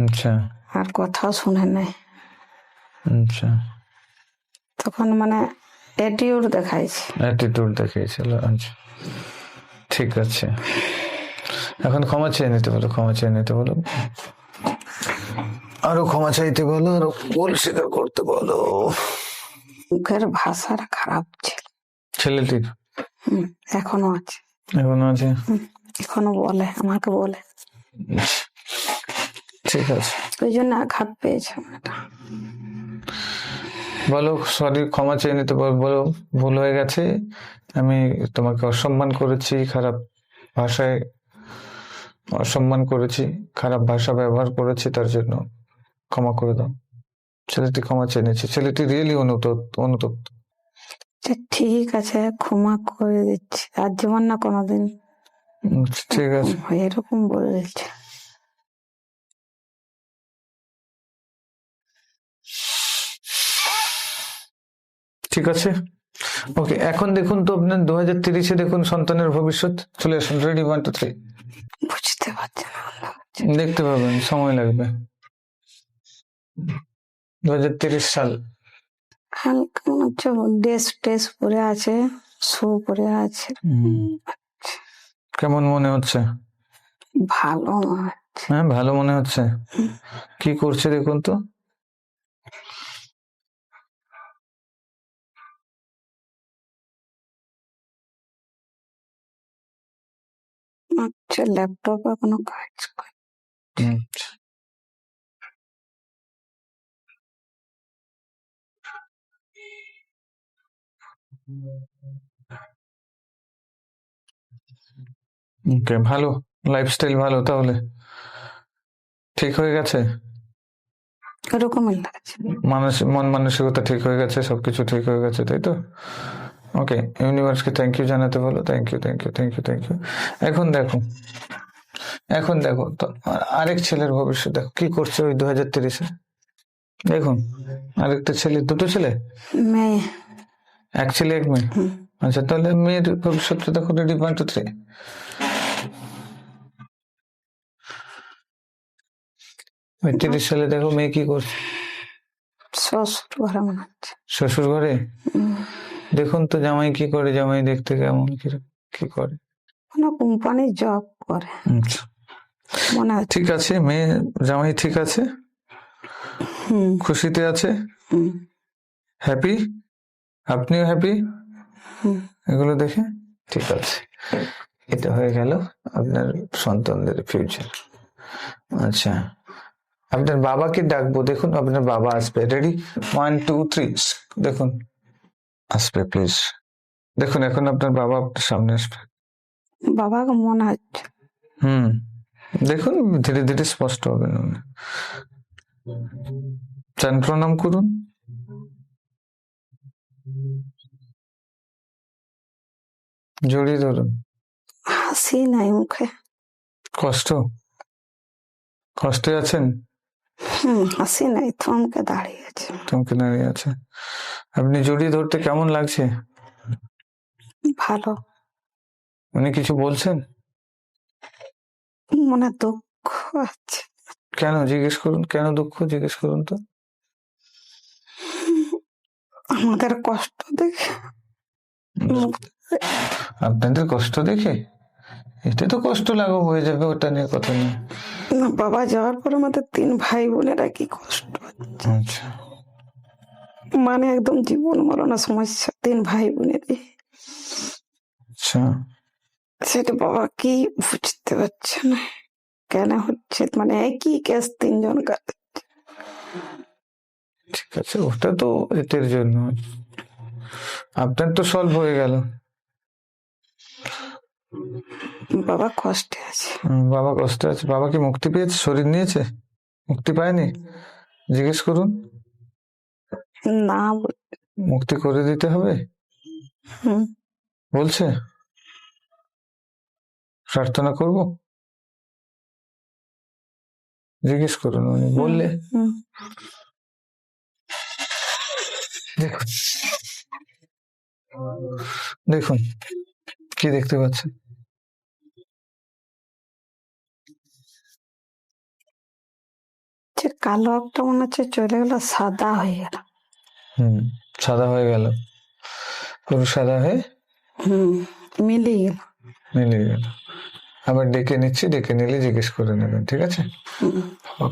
[SPEAKER 1] আচ্ছা
[SPEAKER 3] আর কথাও শুনে নাই।
[SPEAKER 1] আচ্ছা,
[SPEAKER 3] তখন মানে অ্যাটিটিউড
[SPEAKER 1] দেখিয়েছিল। আচ্ছা ঠিক আছে, এখন ক্ষমা চেয়ে নিতে বলো, আরো ক্ষমা চাইতে বলো, আরো ভুল স্বীকার করতে বলো।
[SPEAKER 3] মুখের ভাষাটা খারাপ ছিল
[SPEAKER 1] ছেলেটির
[SPEAKER 3] এখনো আছে, এখনো বলে, আমাকে বলে।
[SPEAKER 1] ঠিক আছে,
[SPEAKER 3] ওই জন্য আঘাত পেয়েছে মেয়েটা।
[SPEAKER 1] বলো সরি, ক্ষমা চেয়ে নিতে বলো, ভুল হয়ে গেছে, আমি তোমাকে অসম্মান করেছি, খারাপ ভাষায় অসম্মান করেছি, খারাপ ভাষা ব্যবহার করেছি, তার জন্য ক্ষমা করে দাও। ছেলেটি ক্ষমা চেয়ে নিয়েছে, ছেলেটি রিয়েলি অনুতপ্ত।
[SPEAKER 3] ঠিক আছে, ক্ষমা করে দিচ্ছি, আর জীবন না কোনোদিন।
[SPEAKER 1] ঠিক আছে,
[SPEAKER 3] এরকম বলছে।
[SPEAKER 1] ঠিক আছে, ওকে। এখন দেখুন তো আপনার 2030-এ দেখুন সন্তানের ভবিষ্যৎ, চলে আসুন, রেডি 1 2 3
[SPEAKER 3] বুঝতে পারছে না,
[SPEAKER 1] দেখতে পাবেন, সময় লাগবে। 2030 সাল,
[SPEAKER 3] হালকা মনে হচ্ছে ড্রেস পরে আছে, শু পরে আছে।
[SPEAKER 1] কেমন মনে হচ্ছে?
[SPEAKER 3] ভালো মনে হচ্ছে।
[SPEAKER 1] হ্যাঁ, ভালো মনে হচ্ছে। কি করছে দেখুন তো।
[SPEAKER 3] আচ্ছা, ল্যাপটপে কোনো কাজ করে।
[SPEAKER 1] ওকে, ভালো লাইফস্টাইল, ভালো, তাহলে ঠিক হয়ে গেছে,
[SPEAKER 3] এরকমই লাগছে।
[SPEAKER 1] মন মানসিকতা ঠিক হয়ে গেছে, সবকিছু ঠিক হয়ে গেছে, তাই তো? ওকে, ইউনিভার্সকে থ্যাংক ইউ জানাতে বলো, থ্যাংক ইউ। এখন দেখো তো আরেক ছেলের ভবিষ্যৎ দেখো কি করছে ওই 2030-এ। দেখুন আরেকটা ছেলে, দুটো ছেলে,
[SPEAKER 3] মেয়ে,
[SPEAKER 1] এক ছেলে এক মেয়ে। আচ্ছা, তাহলে মেয়ের ভবিষ্যৎটা দেখো, রেডি 1 2 3 30 সালে দেখো মেয়ে কি করছে,
[SPEAKER 3] শ্বশুর ঘরে মনে হচ্ছে।
[SPEAKER 1] শ্বশুর ঘরে। দেখুন তো জামাই কি করে, জামাই দেখতে কেমন, কি করে?
[SPEAKER 3] কোনো কোম্পানির জব করে
[SPEAKER 1] আচ্ছা
[SPEAKER 3] মনে হচ্ছে।
[SPEAKER 1] ঠিক আছে, মেয়ে জামাই ঠিক আছে, খুশিতে আছে, হ্যাপি, আপনিও হ্যাপি, এগুলো দেখে ঠিক আছে। এটা হয়ে গেল আপনার সন্তানদের ফিউচার। আচ্ছা, আপনার বাবাকে ডাকবো, দেখুন আপনার বাবা আসবে, রেডি 1 2 3 দেখুন আসবে, প্লিজ দেখুন, এখন আপনার বাবা আপনার সামনে আসবে।
[SPEAKER 3] বাবাকে মনে হচ্ছে।
[SPEAKER 1] দেখুন ধীরে ধীরে স্পষ্ট হবে না। চান, প্রণাম করুন। জড়িয়ে ধরুন।
[SPEAKER 3] হাসি নাই মুখে,
[SPEAKER 1] কষ্টে আছেন?
[SPEAKER 3] হাসি নাই, থমকে দাঁড়িয়ে আছে।
[SPEAKER 1] আপনি জড়িয়ে ধরতে কেমন লাগছে?
[SPEAKER 3] ভালো।
[SPEAKER 1] উনি কিছু বলছেন?
[SPEAKER 3] মনে দুঃখ আছে।
[SPEAKER 1] কেন জিজ্ঞেস করুন, কেন দুঃখ জিজ্ঞেস করুন তো।
[SPEAKER 3] আমাদের কষ্ট দেখে।
[SPEAKER 1] আপনাদের কষ্ট দেখে? এতে তো কষ্ট লাঘব হয়ে যাবে, ওটা নিয়ে কথা নেই।
[SPEAKER 3] না, বাবা যাওয়ার পর আমাদের 3 ভাই বোনেরা কি কষ্ট হচ্ছে।
[SPEAKER 1] আচ্ছা,
[SPEAKER 3] মানে একদম জীবন মরণের সমস্যা 3 ভাই বোনের।
[SPEAKER 1] আচ্ছা।
[SPEAKER 3] সেটা বাবা কি বুঝতে পারছে না কেন হচ্ছে, মানে একই কেস 3 জন কাছে।
[SPEAKER 1] ঠিক আছে, ওটা তো এদের জন্য। আপনার তো সলভ হয়ে গেল।
[SPEAKER 3] বাবা কষ্টে আছে।
[SPEAKER 1] বাবা কষ্ট আছে। বাবা কি মুক্তি পেয়েছে? শরীর নিয়েছে? মুক্তি পায়নি? জিজ্ঞেস করুন।
[SPEAKER 3] না
[SPEAKER 1] মুক্তি করে দিতে হবে
[SPEAKER 3] হুম,
[SPEAKER 1] বলছে। প্রার্থনা করব? জিজ্ঞেস করুন, উনি বললে।
[SPEAKER 3] হুম।
[SPEAKER 1] দেখুন, দেখুন কি দেখতে পাচ্ছেন?
[SPEAKER 3] যে কালো একটা মনে হচ্ছে চলে গেল, সাদা হয়ে গেল।
[SPEAKER 1] সাদা হয়ে গেল, পুরো সাদা হয়ে
[SPEAKER 3] মিলিয়ে গেল।
[SPEAKER 1] মিলিয়ে গেল। আবার ডেকে নিচ্ছি, ডেকে নিলে জিজ্ঞেস করে নেবেন, ঠিক আছে?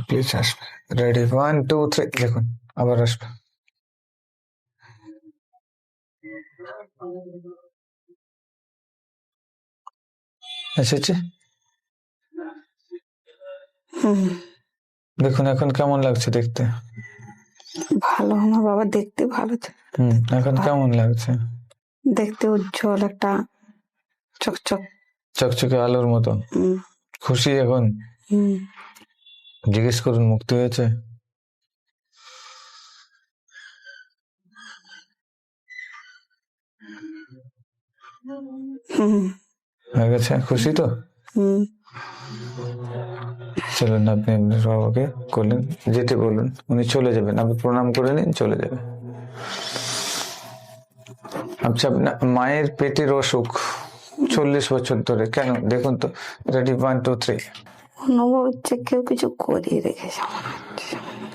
[SPEAKER 1] প্লিজ আসবে। রেডি, 1 2 3, দেখুন আবার আসবে। এসেছে। দেখুন এখন কেমন লাগছে দেখতে?
[SPEAKER 3] ভালো, আমার বাবা দেখতে ভালো ছিল।
[SPEAKER 1] এখন কেমন লাগছে?
[SPEAKER 3] দেখতে উজ্জ্বল একটা চকচক
[SPEAKER 1] চকচকে আলোর মতো। খুশি এখন? জিজ্ঞেস করুন মুক্তি হয়েছে? হয়ে গেছে, খুশি তো? চলুন, আপনি আপনার বাবাকে করলেন, যেতে বলুন, উনি চলে যাবেন। আপনি প্রণাম করে নিন, চলে যাবে। আচ্ছা, আপনার মায়ের পেটের অসুখ 40 বছর ধরে, কেন দেখুন তো। রেডি, 1 2 3।
[SPEAKER 3] অনুভব হচ্ছে কেউ কিছু করিয়ে রেখেছে।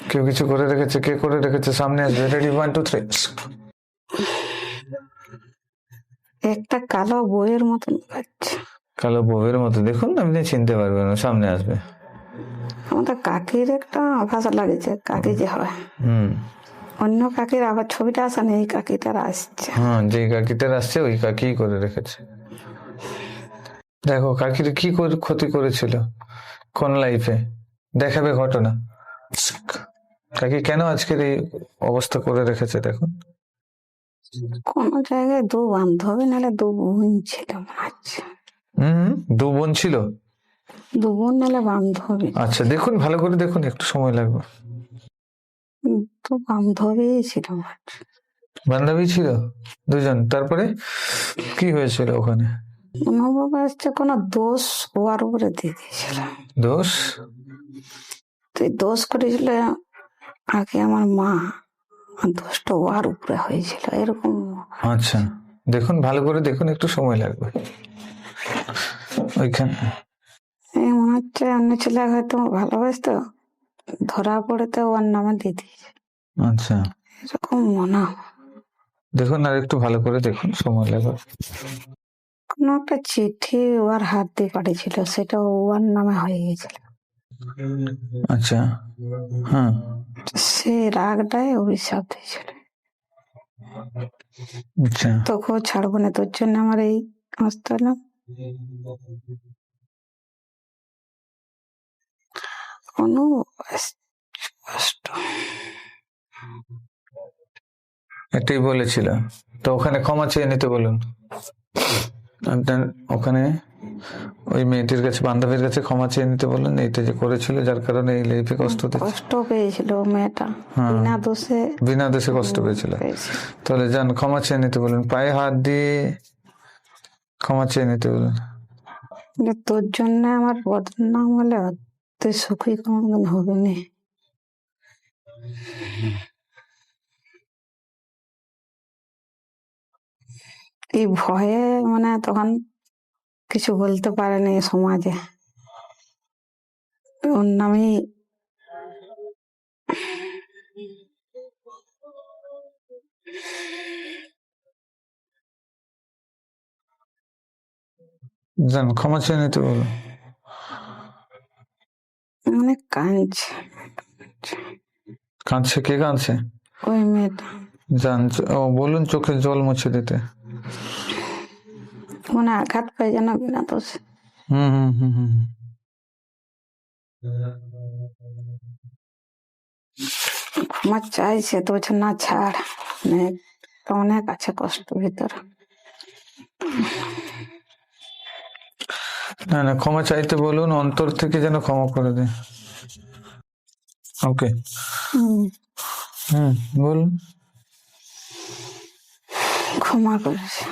[SPEAKER 1] কেউ কিছু করে রেখেছে? কে করে রেখেছে? সামনে আসবে। রেডি, 1 2 3।
[SPEAKER 3] একটা কালো বইয়ের মতন লাগছে।
[SPEAKER 1] কালো বউয়ের মতো? দেখুন, আপনি চিনতে পারবেন না, সামনে আসবে।
[SPEAKER 3] আমাদের কাকির একটা আভাস লাগছে, কাকি যে হয়। অন্য কাকির আবার ছবিটা আসে না, এই কাকিটার আসছে।
[SPEAKER 1] হ্যাঁ, যে কাকিটার আসছে ওই কাকি করে রেখেছে। দেখো কাকির কি ক্ষতি করেছিল কোন লাইফে, দেখাবে ঘটনা। কাকি কেন আজকের এই অবস্থা করে রেখেছে দেখুন।
[SPEAKER 3] কোন জায়গায় 2 বান্ধবী নাহলে 2 বোন ছিল মনে হচ্ছে।
[SPEAKER 1] 2 বোন ছিল?
[SPEAKER 3] 2 বোন নাহলে বান্ধবী।
[SPEAKER 1] আচ্ছা, দেখুন ভালো করে দেখুন, একটু সময় লাগবে।
[SPEAKER 3] 2 বান্ধবী ছিল মনে হচ্ছে।
[SPEAKER 1] বান্ধবী ছিল 2 জন। তারপরে কি হয়েছিল ওখানে?
[SPEAKER 3] অনুভব আসছে কোনো দোষ ওর উপরে দিয়ে দিয়েছিল।
[SPEAKER 1] দোষ?
[SPEAKER 3] তুই দোষ করেছিল আগে আমার মা, আর দোষটা ওর উপরে হয়েছিল এরকম।
[SPEAKER 1] আচ্ছা, দেখুন ভালো করে দেখুন, একটু সময় লাগবে। ওইখানে
[SPEAKER 3] মনে হচ্ছে অন্য ছেলে হয়তো ভালোবাসতো, ধরা পড়ে তো ওর নামে দিয়ে দিয়েছে।
[SPEAKER 1] আচ্ছা,
[SPEAKER 3] এরকম মনে হয়।
[SPEAKER 1] দেখুন আর একটু ভালো করে দেখুন, সময় লাগবে।
[SPEAKER 3] কোনো একটা চিঠি ওর হাত দিয়ে পাঠিয়েছিল, সেটা ওর নামে হয়ে গেছিল।
[SPEAKER 1] আচ্ছা, হ্যাঁ।
[SPEAKER 3] সে রাগটায় অভিশাপ দিয়েছিল,
[SPEAKER 1] আচ্ছা,
[SPEAKER 3] তোকেও ছাড়বো না, তোর জন্য আমার এই অবস্থা হলো। কষ্ট।
[SPEAKER 1] এটাই বলেছিল তো। ওখানে ক্ষমা চেয়ে নিতে বলুন। আপনার ওখানে ওই মেয়েটির কাছে, বান্ধবীর কাছে ক্ষমা চেয়ে নিতে বলুন, এইটা যে করেছিল যার কারণে এই লাইফে কষ্ট
[SPEAKER 3] কষ্ট পেয়েছিল মেয়েটা,
[SPEAKER 1] বিনা দোষে কষ্ট পেয়েছিল। তাহলে যান ক্ষমা চেয়ে নিতে বলুন, পায়ে হাত দিয়ে ক্ষমা চেয়ে নিতে বলুন।
[SPEAKER 3] তোর জন্য আমার বদনাম হলে তুই সুখী কোনোদিন হবে না। এই ভয়ে মানে তখন কিছু বলতে পারেনি সমাজে, ওর নামেই
[SPEAKER 1] জান ক্ষমা চেয়ে নিতে বলো।
[SPEAKER 3] অনেক কাঁদছে।
[SPEAKER 1] কাঁদছে? কে কাঁদছে?
[SPEAKER 3] ওই মেয়েটা
[SPEAKER 1] জান বলুন চোখে জল মুছে দিতে।
[SPEAKER 3] মানে আঘাত পাই যেন বিনা দোষে।
[SPEAKER 1] হুম হুম হুম হুম
[SPEAKER 3] ক্ষমা চাইছে তো বলছে না ছাড়, অনেক আছে কষ্ট ভিতরে।
[SPEAKER 1] না না, ক্ষমা চাইতে বলুন, অন্তর থেকে যেন ক্ষমা করে দেয়। ওকে, বলুন।
[SPEAKER 3] ক্ষমা করেছে,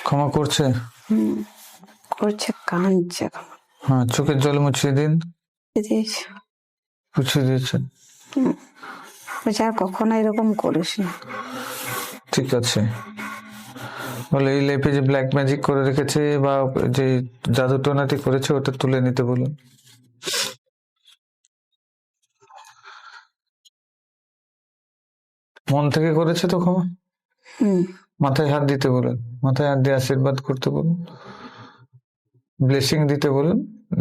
[SPEAKER 1] ক্ষমা করছে?
[SPEAKER 3] করছে, কাঁদছে।
[SPEAKER 1] হ্যাঁ, চোখের জল মুছিয়ে দিন।
[SPEAKER 3] দিয়েছে,
[SPEAKER 1] মুছিয়ে দিয়েছেন।
[SPEAKER 3] বলছে আর কখনো এরকম করিস না।
[SPEAKER 1] ঠিক আছে, বলে এই লাইফে যে ব্ল্যাক ম্যাজিক করে রেখেছে বা যে জাদু টোনাটি করেছে ওটা তুলে নিতে বলুন। মন থেকে করেছে তো ক্ষমা। মাথায় হাত দিতে বলুন, মাথায় হাত দিয়ে আশীর্বাদ করতে বলুন, ব্লেসিং দিতে বলুন।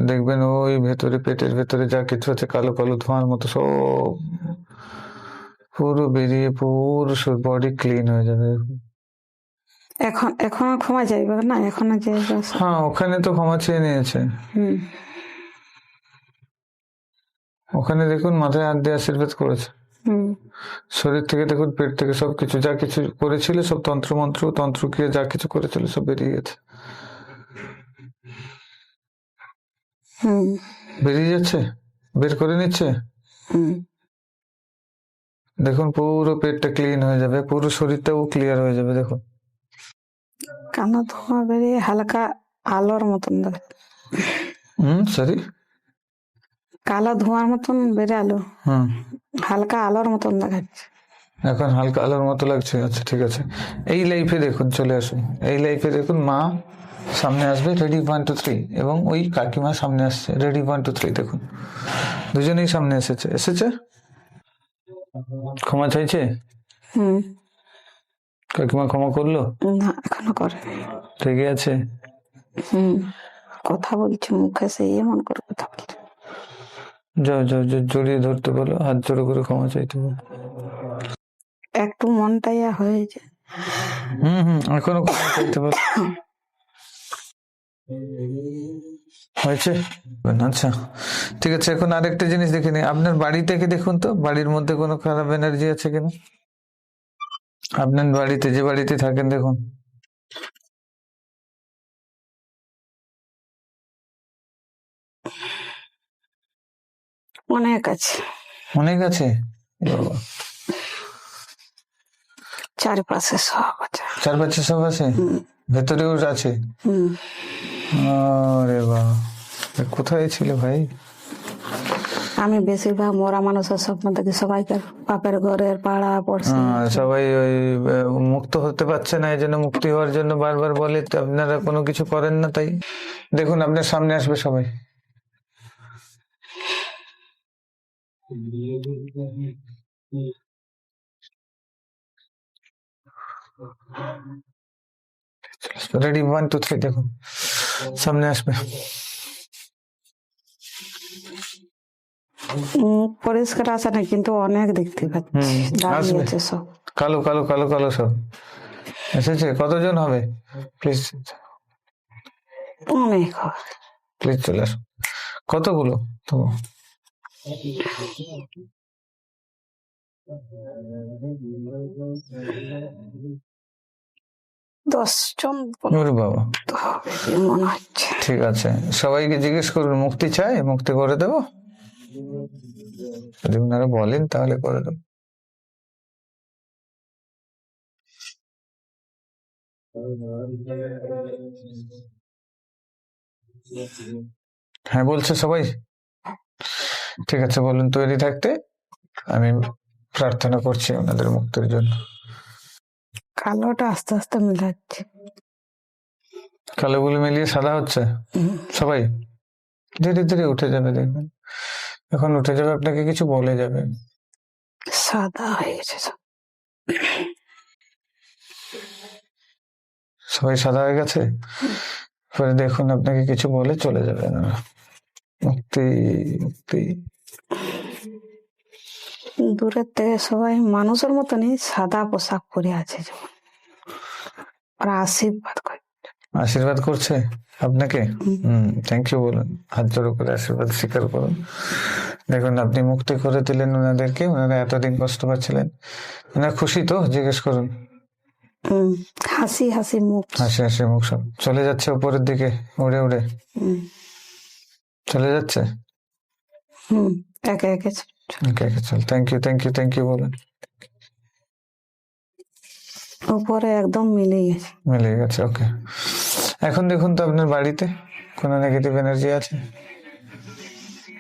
[SPEAKER 1] দেখবেন ওই ভেতরে, পেটের ভেতরে যা কিছু আছে কালো কালো ধোঁয়ার মতো সব পুরো বেরিয়ে পুরো বডি ক্লিন হয়ে যাবে।
[SPEAKER 3] এখন ক্ষমা চাইবে না, এখন
[SPEAKER 1] হ্যাঁ, ওখানে তো ক্ষমা চেয়ে নিয়েছে। ওখানে দেখুন মাথায় হাত দিয়ে আশীর্বাদ করেছে। শরীর থেকে দেখুন, পেট থেকে সবকিছু যা কিছু করেছিল সব তন্ত্রক্রিয়া যা কিছু করেছিল সব বেরিয়ে গেছে। বেরিয়ে যাচ্ছে, বের করে নিচ্ছে। দেখুন পুরো পেটটা ক্লিন হয়ে যাবে, পুরো শরীরটাও ক্লিয়ার হয়ে যাবে। দেখুন
[SPEAKER 3] কালো ধোঁয়া বেরিয়ে হালকা আলোর মতন দেখাচ্ছে।
[SPEAKER 1] সরি,
[SPEAKER 3] কালো ধোঁয়ার মতন বেরালো, হালকা আলোর মতন দেখাচ্ছে।
[SPEAKER 1] এখন হালকা আলোর মতো লাগছে। আচ্ছা ঠিক আছে, এই লাইফে দেখুন চলে আসুন। এই লাইফে দেখুন মা সামনে আসবে, রেডি 1 2 3, এবং ওই কাকিমা সামনে আসছে, রেডি 1 2 3। দেখুন দুজনেই সামনে এসেছে। ক্ষমা চাইছে? কাকিমা ক্ষমা করলো
[SPEAKER 3] না, এখনো করেনি।
[SPEAKER 1] ঠিক আছে,
[SPEAKER 3] কথা বলছে মুখে, সেই এমন করে কথা বলছে।
[SPEAKER 1] যাও জড়িয়ে ধরতে বলো, হাত জোড়ো করে ক্ষমা চাইতে বলো।
[SPEAKER 3] একটু মনটাই হয়েছে।
[SPEAKER 1] এখনো ক্ষমা চাইতে বলো। হয়েছে? আচ্ছা ঠিক আছে, এখন আরেকটা জিনিস দেখে নিই। আপনার বাড়ি থেকে দেখুন তো, বাড়ির মধ্যে কোনো খারাপ এনার্জি আছে কিনা। আপনার বাড়িতে, যে বাড়িতে থাকেন, দেখুন।
[SPEAKER 3] অনেক আছে।
[SPEAKER 1] অনেক আছে?
[SPEAKER 3] চারপাশে সব আছে।
[SPEAKER 1] চারপাশে সব আছে, ভেতরেও আছে? আরে বাহ, কোথায় ছিল ভাই?
[SPEAKER 3] আমি বেশিরভাগ মরা মানুষের স্বপ্ন দেখি, সবাইকার বাপের ঘরের পাড়া পড়শি
[SPEAKER 1] সবাই ওই মুক্ত হতে পারছে না, এই জন্য মুক্তি হওয়ার জন্য বারবার বলে, আপনারা কোনো কিছু করেন না। তাই দেখুন আপনার সামনে আসবে সবাই। রেডি 1 2 3, দেখুন সামনে আসবে।
[SPEAKER 3] পরিষ্কার আসে না, কিন্তু অনেক দেখতে পাচ্ছি দাঁড়িয়েছে সব,
[SPEAKER 1] কালো কালো কালো কালো সব এসেছে। কতজন হবে প্লিজ?
[SPEAKER 3] অনেক।
[SPEAKER 1] প্লিজ চলে আসুন। কতগুলো তো?
[SPEAKER 3] দশজন
[SPEAKER 1] বাবা,
[SPEAKER 3] মনে হচ্ছে।
[SPEAKER 1] ঠিক আছে, সবাইকে জিজ্ঞেস করুন মুক্তি চাই, মুক্তি করে দেবো। যদি ওনারা বলেন তাহলে করে দেবো। হ্যাঁ বলছে সবাই? ঠিক আছে, বলুন তৈরি থাকতে। আমি প্রার্থনা করছি ওনাদের মুক্তির জন্য।
[SPEAKER 3] কালোটা আস্তে আস্তে মিলাচ্ছে।
[SPEAKER 1] কালো গুলো মিলিয়ে সাদা হচ্ছে সবাই। ধীরে ধীরে উঠে যাবে, দেখবেন এখন উঠে যাবে, আপনাকে কিছু বলে যাবে।
[SPEAKER 3] সাদা হয়ে গেছে সব।
[SPEAKER 1] সবাই সাদা হয়ে গেছে, পরে দেখুন আপনাকে কিছু বলে চলে যাবে না। মুক্তি মুক্তি।
[SPEAKER 3] দূরের থেকে সবাই মানুষের মতনই সাদা পোশাক পরে আছে, যেমন ওরা আশীর্বাদ করে।
[SPEAKER 1] আশীর্বাদ করছে আপনাকে? থ্যাংক ইউ বলুন, হাত জোড়ো করে আশীর্বাদ স্বীকার করুন। দেখুন আপনি মুক্তি করে দিলেন ওনাদেরকে, ওনারা এতদিন কষ্ট পাচ্ছিলেন। ওনারা খুশি তো? জিজ্ঞেস করুন।
[SPEAKER 3] হাসি হাসি মুখ,
[SPEAKER 1] হাসি হাসি মুখ, সব চলে যাচ্ছে উপরের দিকে উড়ে উড়ে চলে যাচ্ছে।
[SPEAKER 3] একে একে
[SPEAKER 1] ওকে ওকে, চল। Thank you thank you thank you বলুন।
[SPEAKER 3] উপরে একদম মিলে গেছে।
[SPEAKER 1] মিলে গেছে, ওকে। এখন দেখুন তো আপনার বাড়িতে কোনো নেগেটিভ এনার্জি আছে?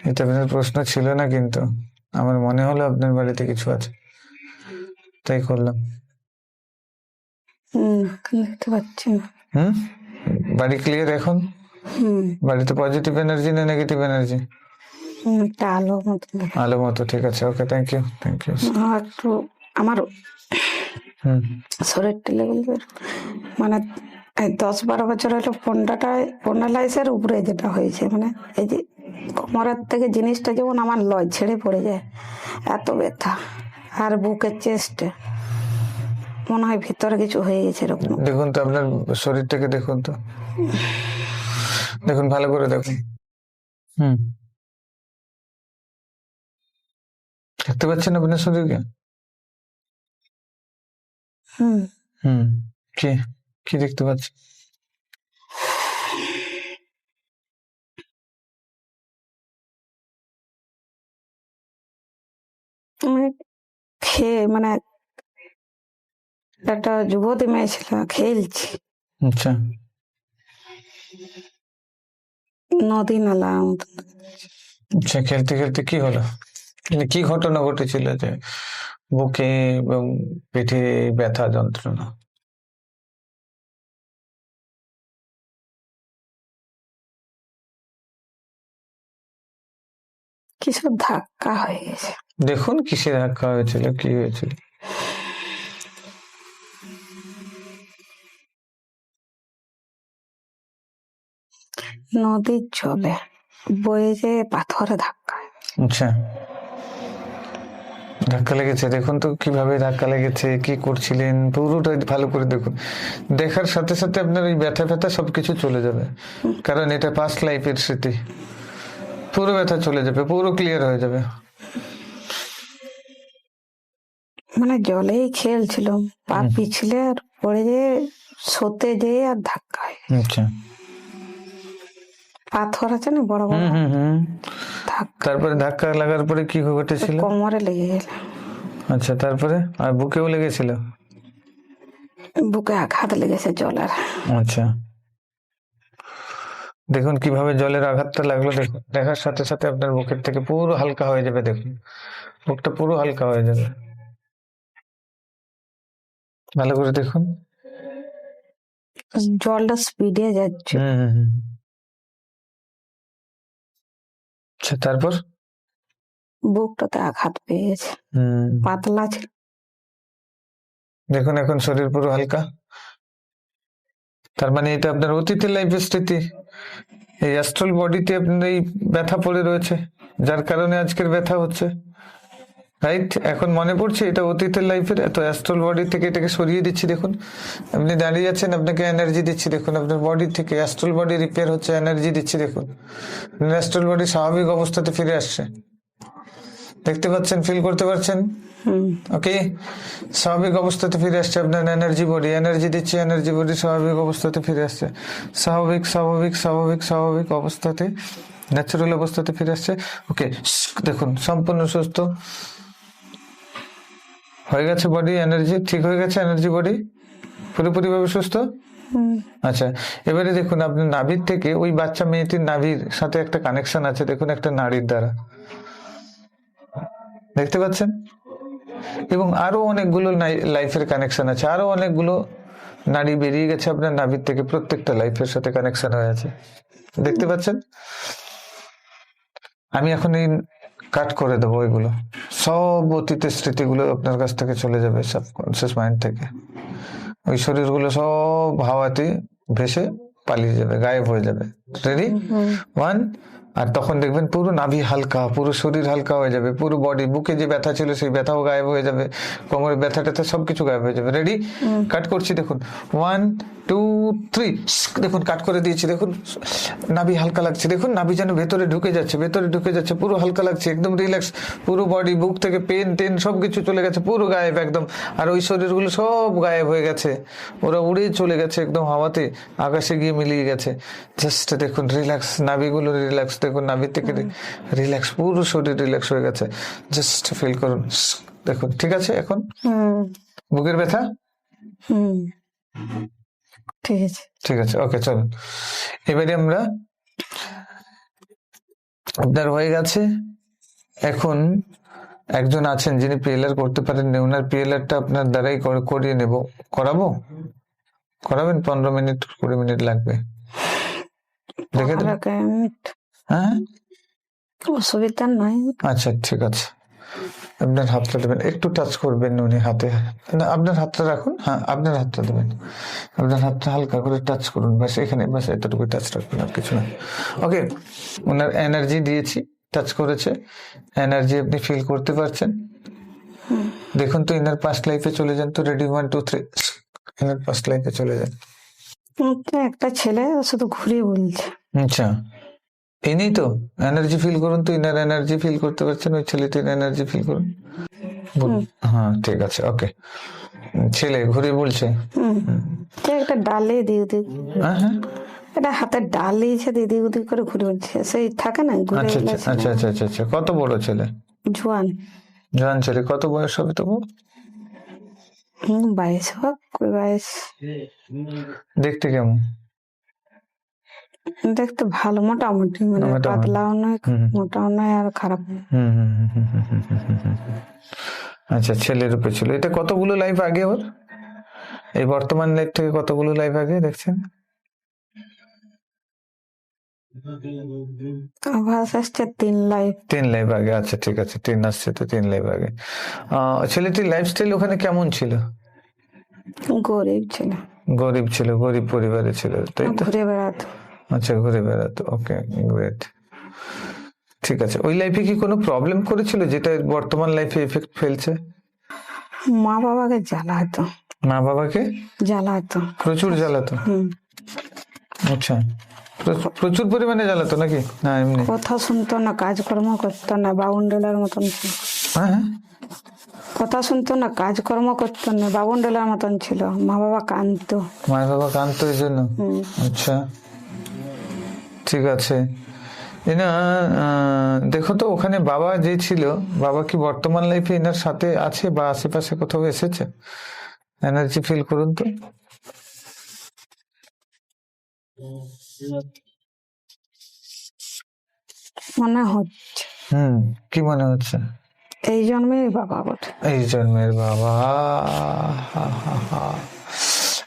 [SPEAKER 1] এটা আপনার প্রশ্ন ছিল না, কিন্তু আমার মনে হলো আপনার বাড়িতে কিছু আছে, তাই করলাম।
[SPEAKER 3] দেখতে পাচ্ছি না।
[SPEAKER 1] বাড়ি ক্লিয়ার এখন? বাড়িতে পজিটিভ এনার্জি না নেগেটিভ এনার্জি?
[SPEAKER 3] একটা আলো মতো,
[SPEAKER 1] আলো মতো, ঠিক আছে, ওকে, থ্যাংক ইউ থ্যাংক ইউ।
[SPEAKER 3] একটু আমার শরীরটা লেগে মানে 10-12 বছর হলো পন্ডালাইসের উপরে যেটা হয়েছে, মানে এই যে কোমরের থেকে জিনিসটা যেমন আমার লয় ছেড়ে পড়ে যায়, এত ব্যথা। আর বুকের চেস্টে মনে হয় ভিতরে কিছু হয়ে গেছে এরকম।
[SPEAKER 1] দেখুন তো আপনার শরীরটাকে, দেখুন তো, দেখুন ভালো করে দেখুন। দেখতে পাচ্ছেন আপনার শরীরকে? কি কি দেখতে পাচ্ছেন?
[SPEAKER 3] খেয়ে মানে একটা যুবতী মেয়ে ছিল, খেলছি।
[SPEAKER 1] আচ্ছা,
[SPEAKER 3] নদী নালা।
[SPEAKER 1] আচ্ছা, খেলতে খেলতে কি হলো? কি ঘটনা ঘটেছিল যে বুকে এবং পেটে ব্যথা যন্ত্রণা?
[SPEAKER 3] কিছু ধাক্কা হয়ে গেছে।
[SPEAKER 1] দেখুন কিসে ধাক্কা হয়েছিল, কি হয়েছিল?
[SPEAKER 3] নদীর জলে বয়ে যে পাথরে ধাক্কা।
[SPEAKER 1] আচ্ছা, ধাক্কা লেগেছে। দেখুন তো কিভাবে ধাক্কা লেগেছে, কি করছিলেন, পুরোটা ভালো করে দেখুন। দেখার সাথে সাথে আপনার ওই ব্যথা ব্যথা সবকিছু চলে যাবে, কারণ এটা পাস্ট লাইফের স্মৃতি। পুরো ব্যথা চলে যাবে, পুরো ক্লিয়ার হয়ে যাবে।
[SPEAKER 3] মানে জলেই খেলছিল, পা পিছলে আর পড়ে যেয়ে সতে যেয়ে আর ধাক্কা হয়ে গেছে।
[SPEAKER 1] আচ্ছা,
[SPEAKER 3] পাথর আছে না বড় বড়, ধাক্কা।
[SPEAKER 1] তারপরে ধাক্কা লাগার পরে কি ঘটেছিল?
[SPEAKER 3] কোমরে লেগে গেল।
[SPEAKER 1] আচ্ছা, তারপরে আর বুকেও লেগেছিল?
[SPEAKER 3] বুকে আঘাত লেগেছে জলের।
[SPEAKER 1] আচ্ছা, দেখুন কিভাবে জলের আঘাতটা লাগলো। দেখুন, দেখার সাথে সাথে আপনার বুকের থেকে পুরো হালকা হয়ে যাবে। দেখুন বুকটা পুরো হালকা হয়ে যাবে, ভালো করে দেখুন।
[SPEAKER 3] জলটা স্পিডে যাচ্ছে।
[SPEAKER 1] আচ্ছা, তারপর?
[SPEAKER 3] বুকটাতে আঘাত পেয়ে গেছে, পাতলা ছিল।
[SPEAKER 1] দেখুন এখন শরীর পুরো হালকা। তার মানে এটা আপনার অতীতের লাইফের স্মৃতি। এই অ্যাস্ট্রাল বডিতে আপনার এই ব্যথা পড়ে রয়েছে, যার কারণে আজকের ব্যথা হচ্ছে, রাইট? এখন মনে পড়ছে এটা অতীতের লাইফের। এত অ্যাস্ট্রাল বডি থেকে এটাকে সরিয়ে দিচ্ছি। দেখুন আপনি দাঁড়িয়ে আছেন, আপনাকে এনার্জি দিচ্ছি। দেখুন আপনার বডি থেকে অ্যাস্ট্রাল বডি রিপেয়ার হচ্ছে, এনার্জি দিচ্ছি। দেখুন অ্যাস্ট্রাল বডি স্বাভাবিক অবস্থাতে ফিরে আসছে, দেখতে পাচ্ছেন, ফিল করতে পারছেন? ওকে, স্বাভাবিক অবস্থাতে ফিরে আসছে আপনার এনার্জি বডি। এনার্জি দিচ্ছে, এনার্জি বডি স্বাভাবিক অবস্থাতে ফিরে আসছে, স্বাভাবিক স্বাভাবিক স্বাভাবিক স্বাভাবিক অবস্থাতে, ন্যাচারাল অবস্থাতে ফিরে আসছে। ওকে, দেখুন সম্পূর্ণ সুস্থ হয়ে গেছে বডি, এনার্জি ঠিক হয়ে গেছে, এনার্জি বডি পুরোপুরি ভাবে সুস্থ। আচ্ছা, এবারে দেখুন আপনার নাভির থেকে ওই বাচ্চা মেয়েটির নাভির সাথে একটা কানেকশন আছে। দেখুন একটা নাড়ির দ্বারা, দেখতে পাচ্ছেন? এবং আরো অনেকগুলো লাইফের কানেকশন আছে, আরো অনেকগুলো নাড়ি বেরিয়ে গেছে আপনার নাভির থেকে, প্রত্যেকটা লাইফের সাথে কানেকশন হয়ে আছে, দেখতে পাচ্ছেন? আমি এখন এই কাট করে দেবো, ওইগুলো সব অতীতের স্মৃতিগুলো আপনার কাছ থেকে চলে যাবে, সাবকনসিয়াস মাইন্ড থেকে। ওই শরীরগুলো সব হাওয়াতে ভেসে পালিয়ে যাবে, গায়েব হয়ে যাবে। রেডি? 1। আর তখন দেখবেন পুরো নাভি হালকা, পুরো শরীর হালকা হয়ে যাবে, পুরো বডি, বুকে যে ব্যথা ছিল সেই ব্যথাও গায়েব হয়ে যাবে, কোমরের ব্যথা ট্যাথা সবকিছু গায়েব হয়ে যাবে। রেডি? কাট করছি, দেখুন 1 2 3। দেখুন কাট করে দিয়েছি, দেখুন নাভি হালকা লাগছে, দেখুন নাভি যেন ভেতরে ঢুকে যাচ্ছে, পুরো হালকা লাগছে, একদম রিল্যাক্স, পুরো বডি, বুক থেকে পেন টেন সবকিছু চলে গেছে, পুরো গায়েব একদম। আর ওই শরীরগুলো সব গায়েব হয়ে গেছে, ওরা উড়ে চলে গেছে একদম হাওয়াতে, আকাশে গিয়ে মিলিয়ে গেছে। জাস্ট দেখুন রিল্যাক্স, নাভিগুলো রিল্যাক্স, দেখুন নাভি থেকে রিল্যাক্স, পুরো শরীর রিল্যাক্স হয়ে গেছে। জাস্ট ফিল করুন, দেখুন ঠিক আছে। এখন বুকের ব্যথা
[SPEAKER 3] ঠিক আছে,
[SPEAKER 1] ঠিক আছে, ওকে চলুন। এবারে আমরা, আপনার হয়ে গেছে। এখন একজন আছেন যিনি পিএলআর করতে পারেন, ওনার পিএলআরটা আপনার দ্বারাই করিয়ে নেব। করাবেন? 15 মিনিট 20 মিনিট লাগবে, দেখে দেবেন। হ্যাঁ,
[SPEAKER 3] অসুবিধা নাই।
[SPEAKER 1] আচ্ছা ঠিক আছে, আপনার হাতটা দেবেন, একটু টাচ করবেন উনি হাতে, না আপনার হাতটা রাখুন, হ্যাঁ আপনার হাতটা দেবেন, আপনার হাতটা হালকা করে টাচ করুন, বাস এখানে, বাস এতটুকু টাচ রাখবেন, আর কিছু না। ওকে, ওনার এনার্জি দিয়েছি, টাচ করেছে, এনার্জি আপনি ফিল করতে পারছেন। দেখুন তো ইনার পাস্ট লাইফে চলে যান তো। রেডি? 1 2 3। ইনার পাস্ট লাইফে চলে যান।
[SPEAKER 3] একটা ছেলে শুধু ঘুরে বলছে।
[SPEAKER 1] আচ্ছা, ইনি তো এনার্জি ফিল করুন তো, ইনার এনার্জি ফিল করতে পারছেন, ওই ছেলেটির এনার্জি ফিল করুন। হ্যাঁ ঠিক আছে, ওকে। ছেলে ঘুরে বলছে,
[SPEAKER 3] একটা ডালে দিয়ে দিক,
[SPEAKER 1] হ্যাঁ
[SPEAKER 3] এটা হাতের ডাল দিয়েছে, দিদি উদি করে ঘুরে বলছে, সেই থাকে না ঘুরে।
[SPEAKER 1] আচ্ছা আচ্ছা আচ্ছা আচ্ছা আচ্ছা। কত বড় ছেলে? জোয়ান ছেলে। কত বয়স হবে তবু?
[SPEAKER 3] 22 হোক 22।
[SPEAKER 1] দেখতে কেমন?
[SPEAKER 3] দেখতে ভালো, মোটামুটি, মানে পাতলাও নয়, মোটাও নয়, আর খারাপ নয়।
[SPEAKER 1] আচ্ছা, ছেলের রূপে ছিল। এটা কতগুলো লাইফ আগে ওর? এই বর্তমান লাইফ থেকে কতগুলো লাইফ আগে দেখছেন?
[SPEAKER 3] আভাস আসছে 3 লাইফ।
[SPEAKER 1] 3 লাইফ আগে। আচ্ছা ঠিক আছে, 3 আসছে তো 3 লাইফ আগে। ছেলেটির লাইফস্টাইল ওখানে কেমন ছিল?
[SPEAKER 3] গরিব ছিল।
[SPEAKER 1] গরিব পরিবারে ছিল, তাই তো?
[SPEAKER 3] ঘুরে বেড়াতো।
[SPEAKER 1] আচ্ছা, ঘুরে বেড়াতো। ওকে, গ্রেট। ঠিক আছে, ওই লাইফে কি কোনো প্রবলেম করেছিল যেটা বর্তমান লাইফে এফেক্ট ফেলছে?
[SPEAKER 3] মা বাবাকে জ্বালাতো।
[SPEAKER 1] মা বাবাকে
[SPEAKER 3] জ্বালাতো,
[SPEAKER 1] প্রচুর জ্বালাতো? আচ্ছা, প্রচুর পরিমাণে জ্বালাতো নাকি? না এমনি?
[SPEAKER 3] কথা শুনতো না, কাজকর্ম করতো না, বাউন্ডেলার মতন ছিল।
[SPEAKER 1] হ্যাঁ,
[SPEAKER 3] কথা শুনতো না, কাজকর্ম করতো না, বাউন্ডেলার মতন ছিল। মা বাবা কাঁদতো।
[SPEAKER 1] মা বাবা কাঁদতো এই জন্য? আচ্ছা ঠিক আছে। না, দেখো তো ওখানে বাবা যে ছিল, বাবা কি বর্তমান লাইফে এনার সাথে আছে বা আশেপাশে কোথাও এসেছে? এনার্জি ফিল করুন তো।
[SPEAKER 3] মনে হচ্ছে।
[SPEAKER 1] কি মনে হচ্ছে?
[SPEAKER 3] এই জন্মের বাবা বটে।
[SPEAKER 1] এই জন্মের বাবা।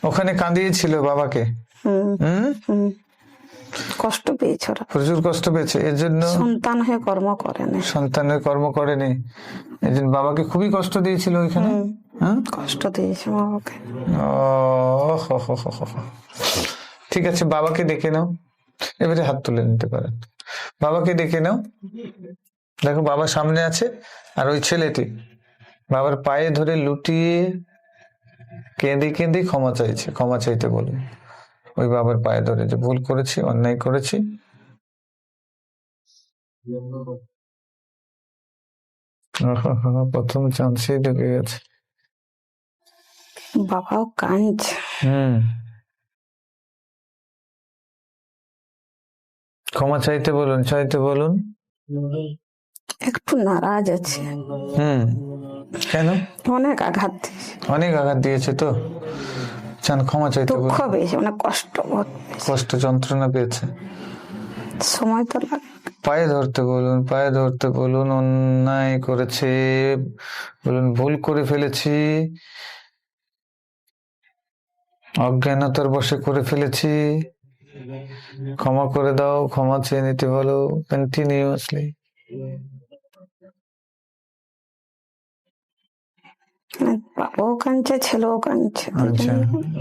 [SPEAKER 1] ওখানে কাঁদিয়েছিল বাবাকে?
[SPEAKER 3] কষ্ট পেয়েছে ওরা,
[SPEAKER 1] প্রচুর কষ্ট পেয়েছে। এর জন্য
[SPEAKER 3] সন্তান হয়ে কর্ম করেনি,
[SPEAKER 1] সন্তানের কর্ম করেনি, এই জন্য বাবাকে খুবই কষ্ট দিয়েছিল ওইখানে।
[SPEAKER 3] কষ্ট দিয়েছে বাবাকে।
[SPEAKER 1] ঠিক আছে, বাবাকে ডেকে নাও, এবারে হাত তুলে নিতে পারেন। বাবাকে ডেকে নাও, দেখো বাবা সামনে আছে, আর ওই ছেলেটি বাবার পায়ে ধরে লুটিয়ে কেঁদে কেঁদে ক্ষমা চাইছে। ক্ষমা চাইতে বলুন ওই বাবার পায়ে ধরে, যে ভুল করেছি, অন্যায় করেছি। প্রথম চান্সেই ঢুকে গেছে।
[SPEAKER 3] বাবাও কাঁদছে।
[SPEAKER 1] ক্ষমা চাইতে বলুন, চাইতে বলুন।
[SPEAKER 3] একটু নারাজ আছে।
[SPEAKER 1] কেন?
[SPEAKER 3] অনেক আঘাত দিয়েছে।
[SPEAKER 1] অনেক আঘাত দিয়েছে তো, চান ক্ষমা চাইতে বলুন।
[SPEAKER 3] দুঃখ পেয়েছে, মানে কষ্ট,
[SPEAKER 1] কষ্ট যন্ত্রণা পেয়েছে,
[SPEAKER 3] সময় তো লাগে।
[SPEAKER 1] পায়ে ধরতে বলুন, পায়ে ধরতে বলুন। অন্যায় করেছে বলুন, ভুল করে ফেলেছি, অজ্ঞানতার বশে করে ফেলেছি, ক্ষমা করে দাও, ক্ষমা চেয়ে নিতে বলো কন্টিনিউয়াসলি।
[SPEAKER 3] বাবাও কাঁদছে, ছেলেও কাঁদছে,
[SPEAKER 1] আচ্ছা,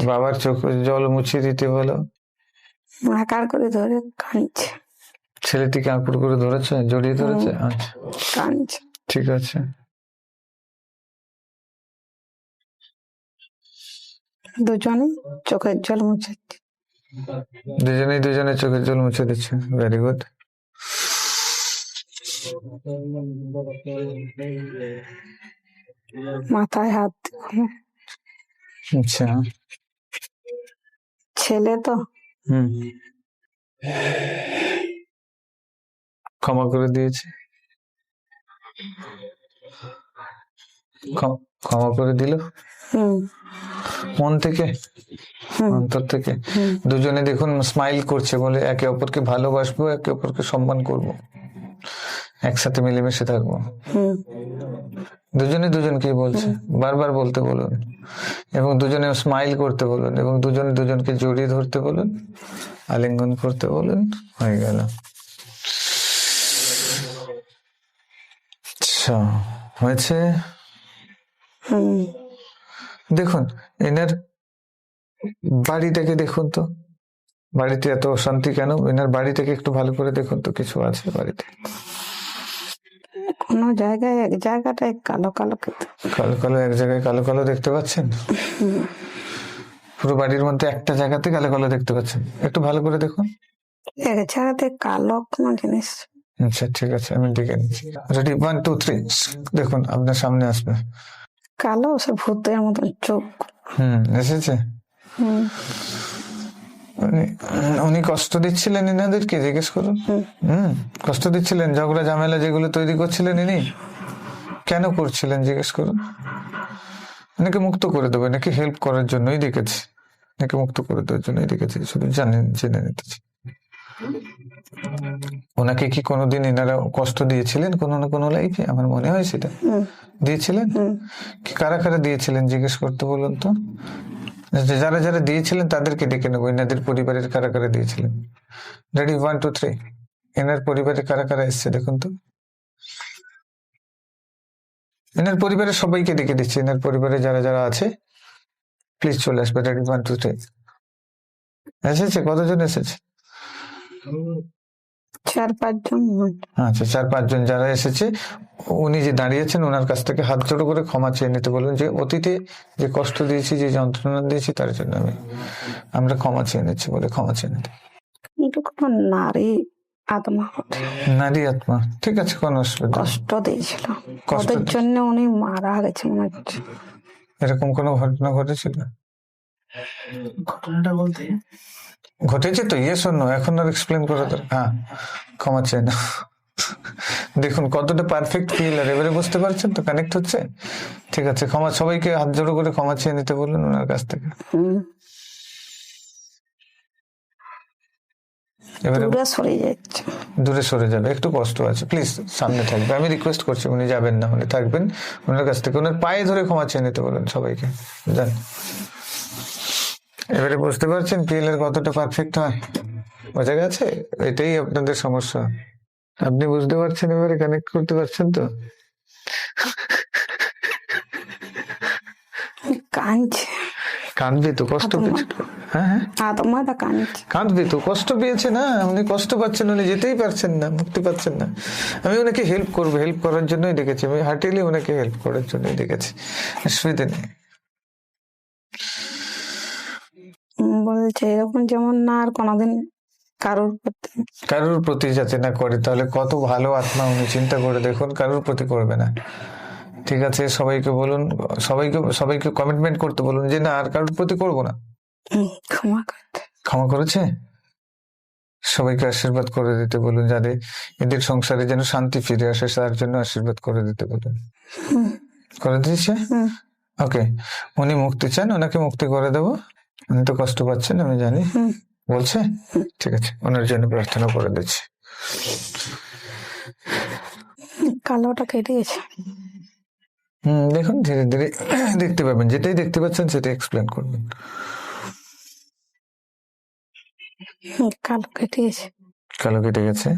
[SPEAKER 1] বাবার চোখ জল মুছিয়ে দিতে বলো।
[SPEAKER 3] আকার করে ধরে কাঁদছে,
[SPEAKER 1] ছেলেটিকে আঁকুড় করে ধরেছে, জড়িয়ে ধরেছে। আচ্ছা,
[SPEAKER 3] কাঁদছে।
[SPEAKER 1] ঠিক আছে।
[SPEAKER 3] দুজনে চোখের জল মুছাচ্ছে।
[SPEAKER 1] দুজনেই দুজনের চোখের জল মুছে দিচ্ছে। Very good.
[SPEAKER 3] মাথায় হাত দিয়ে।
[SPEAKER 1] আচ্ছা,
[SPEAKER 3] ছেলে তো
[SPEAKER 1] হুম, ক্ষমা করে দিয়েছে, ক্ষমা করে দিল
[SPEAKER 3] হুম
[SPEAKER 1] মন থেকে,
[SPEAKER 3] হুম
[SPEAKER 1] অন্তর থেকে।
[SPEAKER 3] হুম
[SPEAKER 1] দুজনে দেখুন স্মাইল করছে, বলে একে অপরকে ভালোবাসবো, একে অপরকে সম্মান করব, একসাথে মিলেমিশে থাকবো।
[SPEAKER 3] হুম
[SPEAKER 1] দুজনে দুজনকে বলছে, বারবার বলতে বলুন, এবং দুজনে স্মাইল করতে বলুন, এবং দুজনে দুজনকে জড়িয়ে ধরতে বলুন, আলিঙ্গন করতে বলুন। হয়ে গেল। আচ্ছা, হয়েছে।
[SPEAKER 3] হুম।
[SPEAKER 1] দেখুন এনার বাড়িটাকে দেখুন তো, বাড়িতে এত অশান্তি কেন? এনার বাড়িটাকে একটু ভালো করে দেখুন তো, কিছু আছে বাড়িতে?
[SPEAKER 3] কোনো জায়গায় এক জায়গাটায় কালো কালো কিন্তু।
[SPEAKER 1] কালো কালো এক জায়গায় কালো কালো দেখতে পাচ্ছেন? পুরো বাড়ির মধ্যে একটা জায়গাতে কালো কালো দেখতে পাচ্ছেন? একটু ভালো করে দেখুন।
[SPEAKER 3] এক জায়গাতে কালো কোনো জিনিস।
[SPEAKER 1] আচ্ছা, ঠিক আছে, আমি দেখে নিচ্ছি। রেডি, 1 2 3, দেখুন আপনার সামনে আসবে।
[SPEAKER 3] কালো সে ভূতের মতন চোখ।
[SPEAKER 1] এসেছে।
[SPEAKER 3] হুম
[SPEAKER 1] উনি কষ্ট দিচ্ছিলেন এনাদেরকে, জিজ্ঞেস করুন। কষ্ট দিচ্ছিলেন, ঝগড়া ঝামেলা যেগুলো তৈরি করছিলেন ইনি, কেন করছিলেন জিজ্ঞেস করুন। এনাকে মুক্ত করে দেবো, নাকি হেল্প করার জন্যই দেখেছি, নাকি মুক্ত করে দেওয়ার জন্যই দেখেছি, শুধু জেনে নিতেছি। ওনাকে কি কোনোদিন এনারা কষ্ট দিয়েছিলেন কোনো না কোনো লাইফে? আমার মনে হয় সেটা দিয়েছিলেন। কি কারা কারা দিয়েছিলেন জিজ্ঞেস করতে বলুন তো। যারা যারা দিয়েছিলেন তাদেরকে ডেকে নেবো। এনাদের পরিবারের কারা কারা দিয়েছিলেন? রেডি, 1 2 3, এনার পরিবারে কারা কারা এসছে দেখুন তো। এনার পরিবারের সবাইকে ডেকে দিচ্ছি, এনার পরিবারে যারা যারা আছে প্লিজ চলে আসবে। রেডি, 1 2 3। এসেছে? কতজন এসেছে?
[SPEAKER 3] 4-5 জন।
[SPEAKER 1] আচ্ছা, 4-5 জন যারা এসেছে, উনি যে দাঁড়িয়েছেন ওনার কাছ থেকে হাত জোড়ো করে ক্ষমা চেয়ে নিতে বলুন, যে অতীতে যে কষ্ট দিয়েছি, যে যন্ত্রণা দিয়েছি, তার জন্য আমরা ক্ষমা চেয়ে নিচ্ছি বলে ক্ষমা চেয়ে নিতে।
[SPEAKER 3] কিন্তু কোনো নারী আত্মা,
[SPEAKER 1] নারী আত্মা, ঠিক আছে, কোনো অসুবিধা নেই।
[SPEAKER 3] কষ্ট দিয়েছিল,
[SPEAKER 1] কষ্ট
[SPEAKER 3] ওদের জন্য উনি মারা গেছে মনে হচ্ছে।
[SPEAKER 1] এরকম কোনো ঘটনা ঘটেছিল?
[SPEAKER 2] ঘটনাটা বলতে
[SPEAKER 1] ঘটেছে তো, ইয়ে শোনো, এখন আর এক্সপ্লেন করা দরকার। হ্যাঁ, ক্ষমা চাই না। দেখুন কতটা পারফেক্ট ফিল, আর এবারে বুঝতে পারছেন তো, কানেক্ট হচ্ছে। ঠিক আছে, ক্ষমা, সবাইকে হাত জোড়ো করে ক্ষমা চেয়ে নিতে বলুন ওনার কাছ থেকে। এবারে
[SPEAKER 3] দূরে সরে যাচ্ছে,
[SPEAKER 1] দূরে সরে যাবে, একটু কষ্ট আছে, প্লিজ সামনে থাকবে। আমি রিকোয়েস্ট করছি, উনি যাবেন না, উনি থাকবেন। ওনার কাছ থেকে ওনার পায়ে ধরে ক্ষমা চেয়ে নিতে বলুন সবাইকে। যান। এবারে বুঝতে পারছেন পিএল এর কতটা পারফেক্ট হয়? বোঝা গেছে? এটাই আপনাদের সমস্যা। আপনি বুঝতে পারছেন, এবারে কানেক্ট করতে পারছেন তো?
[SPEAKER 3] কাঁদছে,
[SPEAKER 1] কাঁদবে তো, কষ্ট পেয়েছে। হ্যাঁ,
[SPEAKER 3] আত্মাটা কাঁদছে।
[SPEAKER 1] কাঁদবে তো, কষ্ট পেয়েছে না, উনি কষ্ট পাচ্ছেন, উনি যেতেই পারছেন না, মুক্তি পাচ্ছেন না। আমি ওনাকে হেল্প করবো, হেল্প করার জন্যই ডেকেছি, আমি হার্টিলি ওনাকে হেল্প করার জন্যই ডেকেছি, অসুবিধা নেই।
[SPEAKER 3] বলছে এরকম যেমন না আর কোনোদিন
[SPEAKER 1] কারোর প্রতি যাতে না করে, তাহলে কত ভালো আত্মা উনি, চিন্তা করে দেখুন, কারোর প্রতি করবে না। ঠিক আছে, সবাইকে বলুন, সবাইকে কমিটমেন্ট করতে বলুন যে না আর কারোর প্রতি করবো না। ক্ষমা করেছে। সবাইকে আশীর্বাদ করে দিতে বলুন, যাতে এদের সংসারে যেন শান্তি ফিরে আসে, তার জন্য আশীর্বাদ করে দিতে বলুন। করে দিয়েছে? ওকে, উনি মুক্তি চান, ওনাকে মুক্তি করে দেবো। উনি তো কষ্ট পাচ্ছেন আমি জানি, বলছে। ঠিক আছে, ওনার জন্য প্রার্থনা করে দিচ্ছি।
[SPEAKER 3] কালোটা কেটে গেছে।
[SPEAKER 1] দেখুন ধীরে ধীরে দেখতে পাবেন, যেটাই দেখতে পাচ্ছেন সেটা এক্সপ্লেন করবেন।
[SPEAKER 3] কালো কেটে গেছে।
[SPEAKER 1] কালো কেটে গেছে,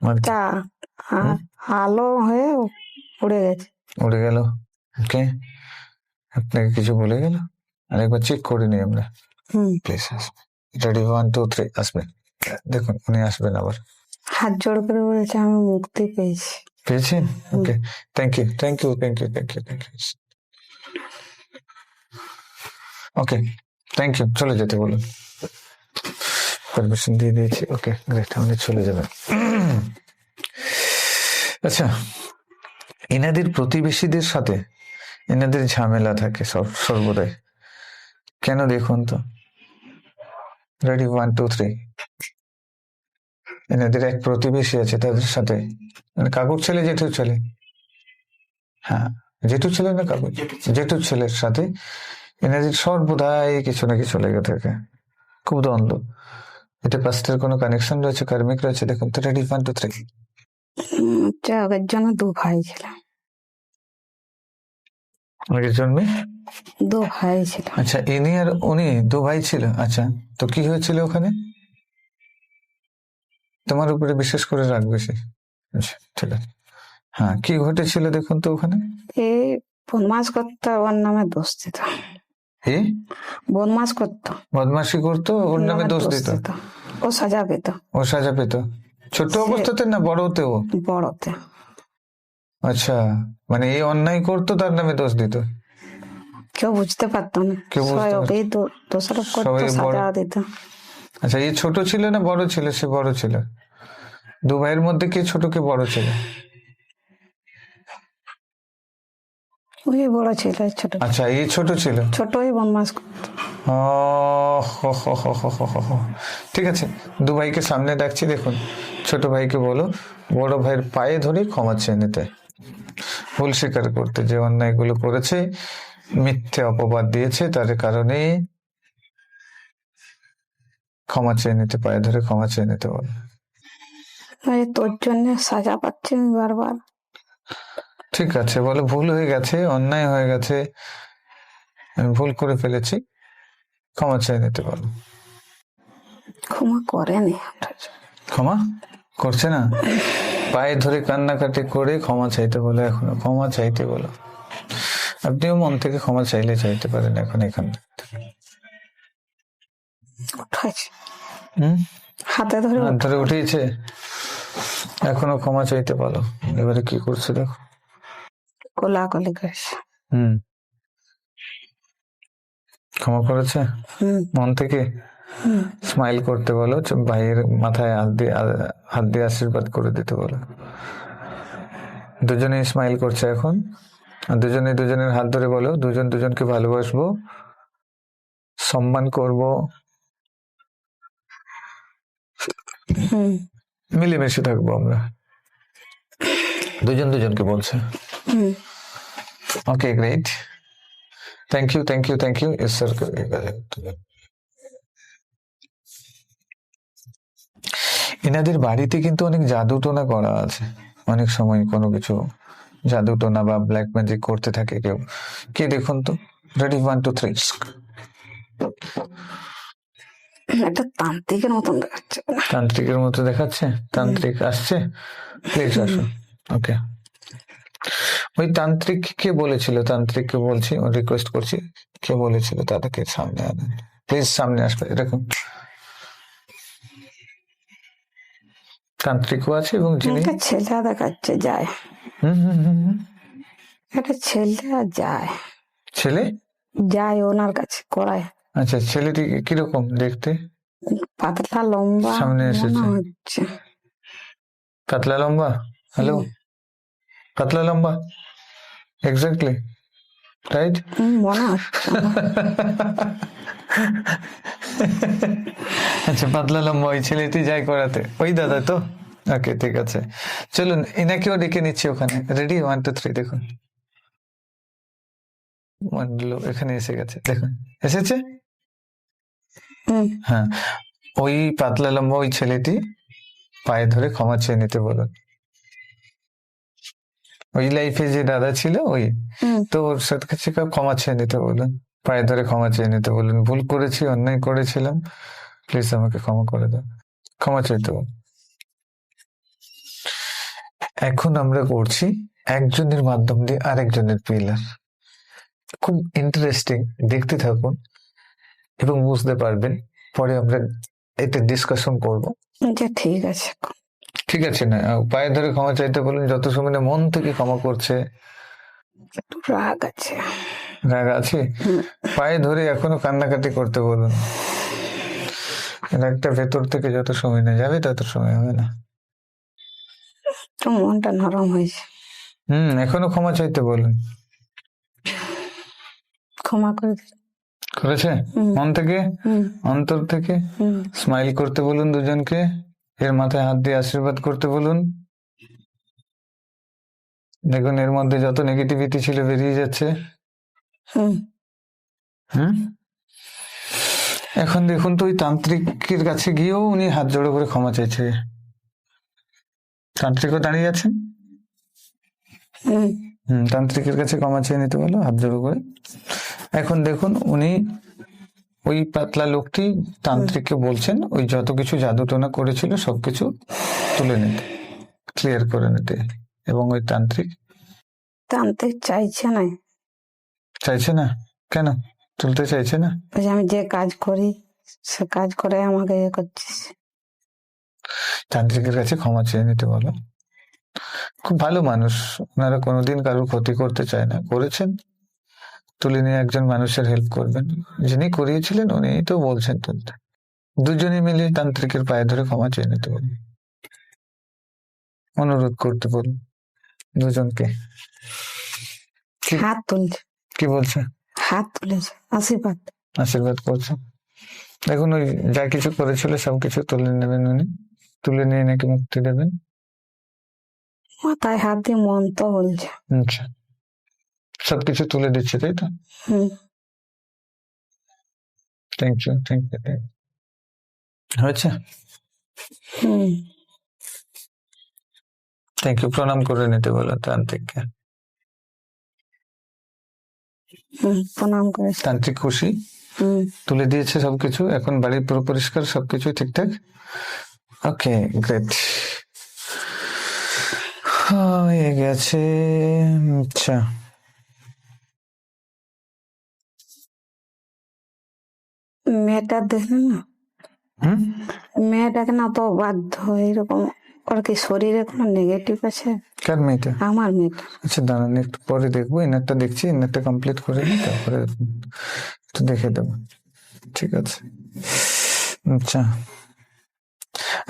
[SPEAKER 1] মানে
[SPEAKER 3] তা আলো হয়ে উড়ে গেছে।
[SPEAKER 1] উড়ে গেল। ওকে, আপনাকে কিছু বলে গেল? আরেকবার চেক করে নিই আমরা। প্লিজ আসবে। রেডি, 1 2 3 আসবেন। দেখুন উনি আসবেন আবার।
[SPEAKER 3] হাত জোড় করে বলেছে আমি মুক্তি পেয়েছি।
[SPEAKER 1] পেয়েছেন? Okay, thank you, thank you, thank you, thank you, thank you. Okay, thank you. চলে যেতে বলুন, পারমিশন দিয়ে দিয়েছি। ওকে, গ্রেট, উনি চলে যাবেন। আচ্ছা, এনাদের প্রতিবেশীদের সাথে এনাদের ঝামেলা থাকে সর্বদাই। কেন দেখুন তো। রেডি, 1 2 3। এনাদের এক প্রতিবেশী আছে, তাদের সাথে, মানে কাকুর ছেলে, জেঠুর ছেলে, হ্যাঁ জেঠুর ছেলে না কাকুর, জেঠুর ছেলের সাথে এনাদের সর্বদাই কিছু না কিছু লেগে থাকে, খুব দ্বন্দ্ব। এটা পাস্টের কোনো কানেকশন রয়েছে, কার্মিক রয়েছে? দেখুন তো। রেডি, 1 2 3।
[SPEAKER 3] আগের জন্য 2 ভাই ছিল।
[SPEAKER 1] আগের জন্মে
[SPEAKER 3] 2 ভাই ছিল।
[SPEAKER 1] আচ্ছা, ইনি আর উনি 2 ভাই ছিল। আচ্ছা, তো কি হয়েছিল ওখানে? তোমার উপরে বিশেষ করে রাগ বেশি। আচ্ছা, ঠিক আছে। হ্যাঁ, কি ঘটেছিল দেখুন তো ওখানে।
[SPEAKER 3] এই বদমাস করতো, ওর নামে দোষ দিত।
[SPEAKER 1] এ
[SPEAKER 3] বদমাস করতো,
[SPEAKER 1] বদমাশি করতো, ওর নামে দোষ দিত।
[SPEAKER 3] ও সাজা পেত।
[SPEAKER 1] ও সাজা পেত ছোট অবস্থাতে না বড়তেও?
[SPEAKER 3] বড়তে।
[SPEAKER 1] আচ্ছা, মানে এই অন্যায় করতো, তার নামে দোষ দিত।
[SPEAKER 3] কেউ বুঝতে পারতো না,
[SPEAKER 1] কেউ বুঝতে পারতো না।
[SPEAKER 3] সবাই দোষারোপ করতো,
[SPEAKER 1] সবাই বড়।
[SPEAKER 3] সাজা দিত।
[SPEAKER 1] আচ্ছা, এই ছোট ছিল না বড় ছিল? সে বড় ছিল। 2 ভাইয়ের মধ্যে কে ছোট কে বড় ছিল?
[SPEAKER 3] ওই বড় ছিল, ছোট।
[SPEAKER 1] আচ্ছা, এই ছোট ছিল।
[SPEAKER 3] ছোটই বদমাস করতো।
[SPEAKER 1] ও হো হো হো হো হো হো হো। ঠিক আছে, 2 ভাইকে সামনে ডাকছি। দেখুন, ছোট ভাইকে বলো বড় ভাইয়ের পায়ে ধরে ক্ষমা চেয়ে নিতে, ভুল স্বীকার করতে, যে অন্যায়গুলো করেছে, মিথ্যে অপবাদ দিয়েছে, তার কারণে ক্ষমা চেয়ে নিতে, পায়ে ধরে ক্ষমা চেয়ে নিতে বলো।
[SPEAKER 3] তোর জন্য সাজা পাচ্ছি আমি বারবার।
[SPEAKER 1] ঠিক আছে, বলো ভুল হয়ে গেছে, অন্যায় হয়ে গেছে, আমি ভুল করে ফেলেছি, ক্ষমা চেয়ে নিতে বলো।
[SPEAKER 3] ক্ষমা করেনি।
[SPEAKER 1] ক্ষমা করছে না, পায়ে ধরে কান্নাকাটি করে ক্ষমা চাইতে বলো। এখনো ক্ষমা চাইতে বলো। আপনিও মন থেকে ক্ষমা চাইতে পারেন এখন এখানে।
[SPEAKER 3] উঠাইছে,
[SPEAKER 1] হম,
[SPEAKER 3] হাতে ধরে
[SPEAKER 1] হাত ধরে উঠিয়েছে, এখনো ক্ষমা চাইতে বলো। এবারে কি করছে দেখো।
[SPEAKER 3] কোলাকুলি করেছে।
[SPEAKER 1] ক্ষমা করেছে মন থেকে। স্মাইল করতে বলো, ভাইয়ের মাথায় হাত দিয়ে আশীর্বাদ করে দিতে বলো। দুজনেই স্মাইল করছে এখন, আর দুজনের হাত ধরে বলো, দুজনকে ভালোবাসবো, সম্মান করব, মিলেমিশে থাকবো আমরা। দুজনকে বলছে। Okay, great, thank you, thank you, thank you. Sir, এনাদের বাড়িতে কিন্তু অনেক জাদু টোনা করা আছে। অনেক সময় কোনো কিছু জাদু টোনা বা ব্ল্যাক ম্যাজিক করতে থাকে কেউ। কে দেখুন তো। রেডি, 1 2 3।
[SPEAKER 3] একটা তান্ত্রিকের মতন দেখাচ্ছে।
[SPEAKER 1] তান্ত্রিকের মতো দেখাচ্ছে? তান্ত্রিক আসছে, প্লিজ আসুন। ওকে, ওই তান্ত্রিক কে বলেছিল? তান্ত্রিককে বলছি, রিকোয়েস্ট করছি, কে বলেছিল তাদেরকে সামনে আনেন প্লিজ, সামনে আসবে। এরকম তান্ত্রিকও আছে এবং যিনি
[SPEAKER 3] একটা ছেলে দেখাচ্ছে যায়। একটা ছেলে যায়,
[SPEAKER 1] ছেলে
[SPEAKER 3] যায় ওনার কাছে করায়।
[SPEAKER 1] আচ্ছা, ছেলেটি কিরকম দেখতে?
[SPEAKER 3] পাতলা লম্বা
[SPEAKER 1] সামনে এসেছে।
[SPEAKER 3] মনে হচ্ছে।
[SPEAKER 1] পাতলা লম্বা? হ্যালো, পাতলা লম্বা, এক্স্যাক্টলি রাইট।
[SPEAKER 3] মনে হচ্ছে।
[SPEAKER 1] আচ্ছা, পাতলা লম্বা ওই ছেলেটি যাই করাতে, ওই দাদা তো? ওকে, ঠিক আছে, চলুন এনাকেও ডেকে নিচ্ছি ওখানে। রেডি, 1 2 3। দেখুন এখানে এসে গেছে, দেখুন এসেছে। হ্যাঁ, ওই পাতলা লম্বা ওই ছেলেটি পায়ে ধরে ক্ষমা চেয়ে নিতে বলুন। ওই লাইফে যে দাদা ছিল ওই, তো ওর সাথে ক্ষমা চেয়ে নিতে বলুন, পায়ে ধরে ক্ষমা চেয়ে নিতে বলুন। ভুল করেছি, অন্যায় করেছিলাম, প্লিজ আমাকে ক্ষমা করে দাও, ক্ষমা চাইতে হবে। এখন আমরা করছি একজনের মাধ্যম দিয়ে আরেকজনের পিলার। খুব ইন্টারেস্টিং, দেখতে থাকুন এবং বুঝতে পারবেন। পরে আমরা এতে ডিসকাশন করব।
[SPEAKER 3] আচ্ছা ঠিক আছে।
[SPEAKER 1] ঠিক আছে না, পায়ে ধরে ক্ষমা চাইতে বলুন, যত সময় না মন থেকে ক্ষমা করছে।
[SPEAKER 3] একটু রাগ আছে।
[SPEAKER 1] রাগ আছে, পায়ে ধরে এখনো কান্নাকাটি করতে বলুন। রাগটা ভেতর থেকে যত সময় না যাবে তত সময় হবে না।
[SPEAKER 3] তো মনটা নরম হয়েছে।
[SPEAKER 1] এখনো ক্ষমা চাইতে বলুন।
[SPEAKER 3] ক্ষমা করে দিন।
[SPEAKER 1] করেছে মন থেকে, অন্তর থেকে। স্মাইল করতে বলুন দুজনকে, এর মাথায় হাত দিয়ে আশীর্বাদ করতে বলুন। দেখুন এর মধ্যে যত নেগেটিভিটি ছিল বেরিয়ে যাচ্ছে। এখন দেখুন তো ওই তান্ত্রিকের কাছে গিয়েও উনি হাত জোড়ো করে ক্ষমা চাইছে। তান্ত্রিকও দাঁড়িয়ে আছেন। তান্ত্রিকের কাছে ক্ষমা চেয়ে নিতে বলো হাত জোড়ো করে। এখন দেখুন উনি, ওই পাতলা লোকটি তান্ত্রিককে বলছেন ওই যত কিছু জাদু টোনা করেছিল সবকিছু তুলে নিতে, ক্লিয়ার করে নিতে। এবং ওই তান্ত্রিক
[SPEAKER 3] চাইছে না।
[SPEAKER 1] চাইছে না কেন? তুলতে চাইছে না?
[SPEAKER 3] আমি যে কাজ করি সে কাজ করে আমাকে ইয়ে করছিস।
[SPEAKER 1] তান্ত্রিকের কাছে ক্ষমা চেয়ে নিতে বলো। খুব ভালো মানুষ, ওনারা কোনোদিন কারোর ক্ষতি করতে চায় না। করেছেন, তুলে নিয়ে একজন মানুষের হেল্প করবেন। যিনি করিয়েছিলেন উনি তো বলছেন তুলতে। দুজনে মিলে তান্ত্রিকের পায়ে ধরে ক্ষমা চেয়ে নিতে বলুন, অনুরোধ করতে বলুন দুজনকে।
[SPEAKER 3] হাত তুলছে।
[SPEAKER 1] কি বলছে?
[SPEAKER 3] হাত তুলেছে, আশীর্বাদ
[SPEAKER 1] আশীর্বাদ করছে। দেখুন ওই যা কিছু করেছিল সবকিছু তুলে নেবেন উনি, তুলে নিয়ে নাকি মুক্তি দেবেন।
[SPEAKER 3] মাথায় হাত দিয়ে মন্ত্র বলছে।
[SPEAKER 1] আচ্ছা, সবকিছু তুলে দিচ্ছে তাই তো? Thank you, thank you. হয়েছে? থ্যাংক ইউ, প্রণাম করে নিতে বলো তান্ত্রিককে।
[SPEAKER 3] প্রণাম করেছে।
[SPEAKER 1] তান্ত্রিক খুশি, তুলে দিয়েছে সবকিছু। এখন বাড়ি পুরো পরিষ্কার, সবকিছু ঠিকঠাক। ওকে, গ্রেট, হয়ে গেছে। আচ্ছা,
[SPEAKER 3] মেয়েটা দেখলেন না, মেয়েটাকে না তো বাধ্য এরকম, ওর কি শরীরে কোনো নেগেটিভ আছে?
[SPEAKER 1] কার মেয়েটা?
[SPEAKER 3] আমার মেয়েটা।
[SPEAKER 1] আচ্ছা দাঁড়ান, একটু পরে দেখবো। ইনারটা দেখছি, ইনারটা কমপ্লিট করে নিই, তারপরে একটু দেখে দেবো। ঠিক আছে। আচ্ছা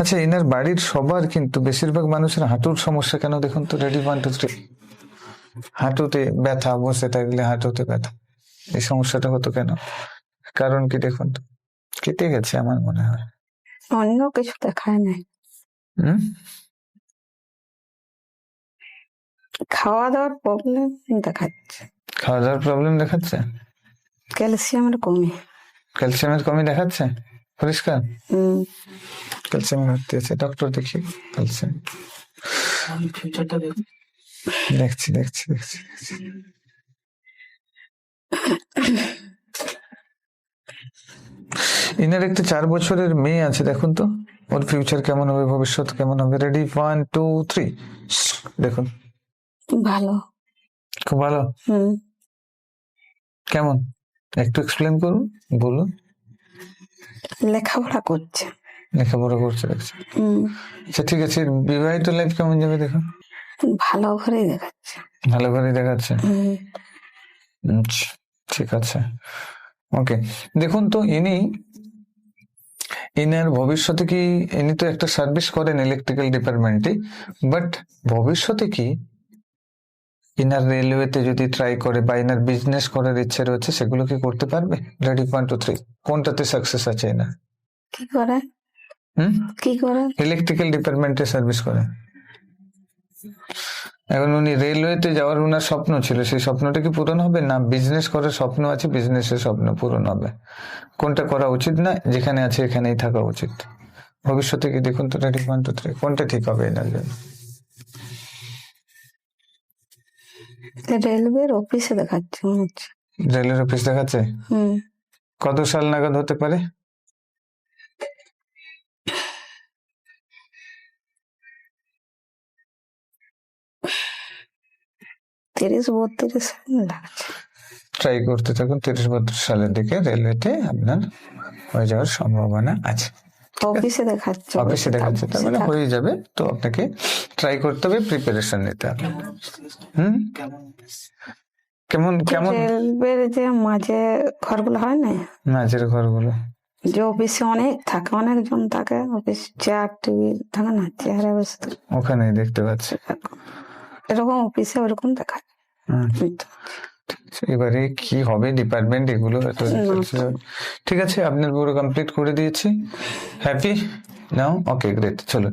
[SPEAKER 1] আচ্ছা, এনার বাড়ির সবার কিন্তু বেশিরভাগ মানুষের হাঁটুর সমস্যা কেন দেখুন তো। রেডি, 1 2 3। হাঁটুতে ব্যথা, বসে থাকলে হাঁটুতে ব্যথা, এই সমস্যাটা হতো কেন? কারণ কি দেখুন তো, কেটে গেছে আমার মনে হয়।
[SPEAKER 3] অন্য কিছু দেখায় নাই। খাওয়া দাওয়ার প্রবলেম দেখাচ্ছে।
[SPEAKER 1] খাওয়া দাওয়ার প্রবলেম দেখাচ্ছে?
[SPEAKER 3] ক্যালসিয়ামের কমি।
[SPEAKER 1] ক্যালসিয়ামের কমি দেখাচ্ছে পরিষ্কার? ক্যালসিয়াম ঘাটতি আছে, ডক্টর দেখি। ক্যালসিয়াম দেখছি দেখছি দেখছি দেখছি। ইনার একটা 4 বছরের মেয়ে আছে, দেখুন তো ওর ফিউচার কেমন হবে, ভবিষ্যৎ কেমন হবে। রেডি, 1 2 3। দেখুন
[SPEAKER 3] ভালো,
[SPEAKER 1] খুব ভালো। কেমন একটু এক্সপ্লেন করুন, বলুন।
[SPEAKER 3] লেখাপড়া করছে।
[SPEAKER 1] লেখাপড়া করছে, দেখছি। আচ্ছা ঠিক আছে, বিবাহিত লাইফ কেমন যাবে দেখুন।
[SPEAKER 3] ভালো করে দেখাচ্ছে।
[SPEAKER 1] ভালো করে দেখাচ্ছে। আচ্ছা ঠিক আছে, ওকে। দেখুন তো ইনার ভবিষ্যতে কি, ইনি তো একটা সার্ভিস করেন ইলেকট্রিক্যাল ডিপার্টমেন্টে, বাট ভবিষ্যতে কি ইনার রেলওয়েতে যদি ট্রাই করে বা ইনার বিজনেস করার ইচ্ছে রয়েছে, সেগুলো কি করতে পারবে? রেডি, 1 2 3। কোনটাতে সাকসেস আছে এনার?
[SPEAKER 3] কি করে? কি করে?
[SPEAKER 1] ইলেকট্রিক্যাল ডিপার্টমেন্টে সার্ভিস করে। এখন উনি রেলওয়েতে যাওয়ার ওনার স্বপ্ন ছিল, সেই স্বপ্নটা কি পূরণ হবে? না বিজনেস করার স্বপ্ন আছে, বিজনেসের স্বপ্ন পূরণ হবে? কোনটা করা উচিত না? যেখানে আছে এখানেই থাকা উচিত। ভবিষ্যতে কি দেখুন তো। রেডি, 1 2 3। কোনটা ঠিক হবে এনার জন্য?
[SPEAKER 3] রেলওয়ের অফিসে দেখাচ্ছে মনে হচ্ছে।
[SPEAKER 1] রেলের অফিস দেখাচ্ছে? কত সাল নাগাদ হতে পারে?
[SPEAKER 3] 30-32 লাগছে।
[SPEAKER 1] ট্রাই করতে থাকুন, 30-32 সালের দিকে রেলওয়েতে আপনার হয়ে যাওয়ার সম্ভাবনা আছে।
[SPEAKER 3] অফিসে দেখাচ্ছে,
[SPEAKER 1] অফিসে দেখাচ্ছে, তার মানে হয়ে যাবে। তো আপনাকে ট্রাই করতে হবে, প্রিপারেশন নিতে হবে। কেমন কেমন
[SPEAKER 3] রেলওয়ের যে মাঝে ঘরগুলো হয় না,
[SPEAKER 1] মাঝের ঘরগুলো,
[SPEAKER 3] যে অফিসে অনেক থাকে, অনেকজন থাকে, অফিস চেয়ার টেবিল থাকে না, চেয়ারে বসে থাকে,
[SPEAKER 1] ওখানেই দেখতে পাচ্ছি।
[SPEAKER 3] এরকম অফিসে ওরকম দেখা যায়।
[SPEAKER 1] এবারে কি হবে ডিপার্টমেন্ট, এগুলো এত ঠিক আছে। আপনার পুরো কমপ্লিট করে দিয়েছি, হ্যাপি নাও? ওকে, গ্রেট। চলুন,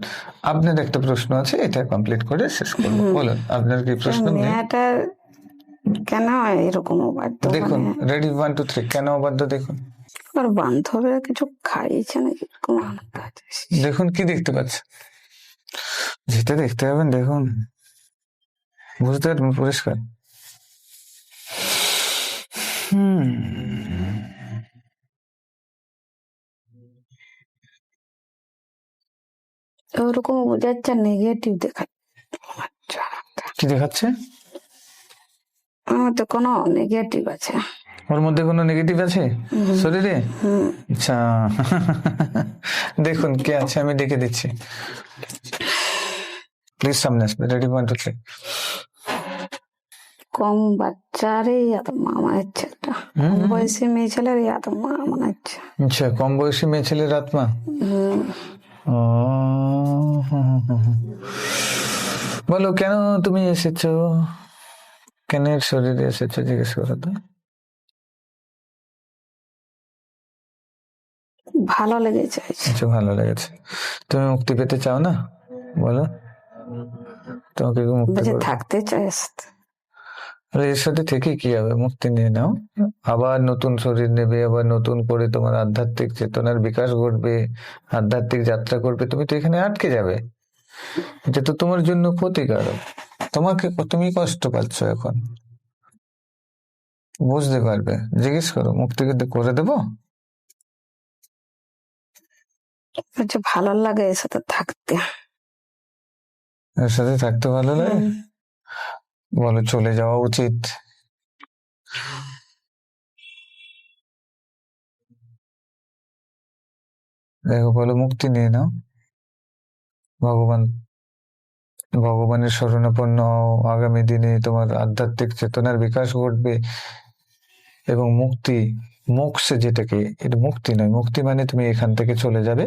[SPEAKER 1] আপনার একটা প্রশ্ন আছে, এটা কমপ্লিট করে শেষ করবো। বলুন, আপনার কি প্রশ্ন?
[SPEAKER 3] মেয়েটা কেন এরকম অবাধ্য?
[SPEAKER 1] দেখুন, রেডি 1 2 3, কেন অবাধ্য দেখুন।
[SPEAKER 3] আর বান্ধবীরা কিছু খাইয়েছে নাকি?
[SPEAKER 1] দেখুন কি দেখতে পাচ্ছেন, যেটা দেখতে পাবেন দেখুন, বুঝতে পারবেন পরিষ্কার।
[SPEAKER 3] ওরকম বোঝাচ্ছে, নেগেটিভ দেখাচ্ছে।
[SPEAKER 1] কি দেখাচ্ছে?
[SPEAKER 3] আমার তো কোনো নেগেটিভ আছে,
[SPEAKER 1] ওর মধ্যে কোনো নেগেটিভ আছে শরীরে? আচ্ছা, দেখুন কে আছে, আমি দেখে দিচ্ছি। প্লিজ সামনে আসবে, রেডি 1 2 3।
[SPEAKER 3] কম বাচ্চারে মা মনে হচ্ছে, একটা কম বয়সী মেয়ে ছেলের মা মনে হচ্ছে।
[SPEAKER 1] আচ্ছা, কম বয়সী মেয়ে ছেলের আত্মা। ও, বলো কেন তুমি এসেছো, কেন শরীরে এসেছো, জিজ্ঞেস করো তো।
[SPEAKER 3] ভালো লেগেছে।
[SPEAKER 1] আচ্ছা, ভালো লেগেছে। তুমি মুক্তি পেতে চাও না? বলো, তোমাকে মুক্তি
[SPEAKER 3] থাকতে চাই।
[SPEAKER 1] এর সাথে থেকে কি হবে, মুক্তি নিয়ে নাও, আবার নতুন শরীর নেবে, আবার নতুন করে তোমার আধ্যাত্মিক চেতনার বিকাশ ঘটবে, আধ্যাত্মিক যাত্রা করবে। তুমি তো এখানে আটকে যাবে, এটা তো তোমার জন্য ক্ষতিকারক। তুমি কষ্ট পাচ্ছ এখন, বুঝতে পারবে। জিজ্ঞেস করো, মুক্তি করে দেবো?
[SPEAKER 3] ভালো লাগে এর সাথে থাকতে,
[SPEAKER 1] এর সাথে থাকতে ভালো লাগে। বলো চলে যাওয়া উচিত? দেখো, বলো মুক্তি নিয়ে নাও, ভগবানের শরণাপন্ন হও, আগামী দিনে তোমার আধ্যাত্মিক চেতনার বিকাশ ঘটবে এবং মোক্ষ যেটাকে, এটা মুক্তি নয়, মুক্তি মানে তুমি এখান থেকে চলে যাবে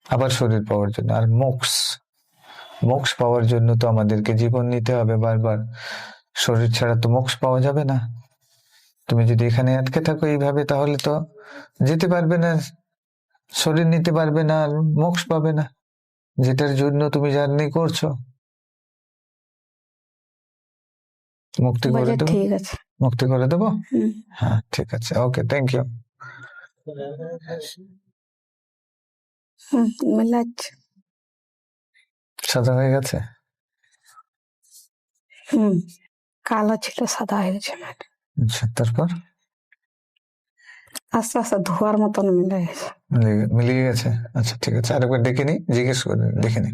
[SPEAKER 1] আবার শরীর পাওয়ার জন্য। আর মোক্ষ পাওয়ার জন্য তো আমাদেরকে জীবন নিতে হবে বারবার, শরীর ছাড়া তো মোক্ষ পাওয়া যাবে না। তুমি যদি এখানে আটকে থাকো এইভাবে, তাহলে তো যেতে পারবে না, শরীর নিতে পারবে না, আর মোক্ষ পাবে না, যেটার জন্য তুমি জার্নি করছো। মুক্তি করে দেবো,
[SPEAKER 3] ঠিক আছে,
[SPEAKER 1] মুক্তি করে দেবো। হ্যাঁ, ঠিক আছে, ওকে, থ্যাংক ইউ।
[SPEAKER 3] মিলাচ্ছে,
[SPEAKER 1] সাদা হয়ে গেছে।
[SPEAKER 3] কালো ছিল, সাদা হয়ে গেছে।
[SPEAKER 1] আচ্ছা, তারপর
[SPEAKER 3] আস্তে আস্তে ধোয়ার মতন মিলে গেছে,
[SPEAKER 1] মিলিয়ে গেছে। আচ্ছা, ঠিক আছে, আরেকবার দেখে নি, জিজ্ঞেস করে দেখে নি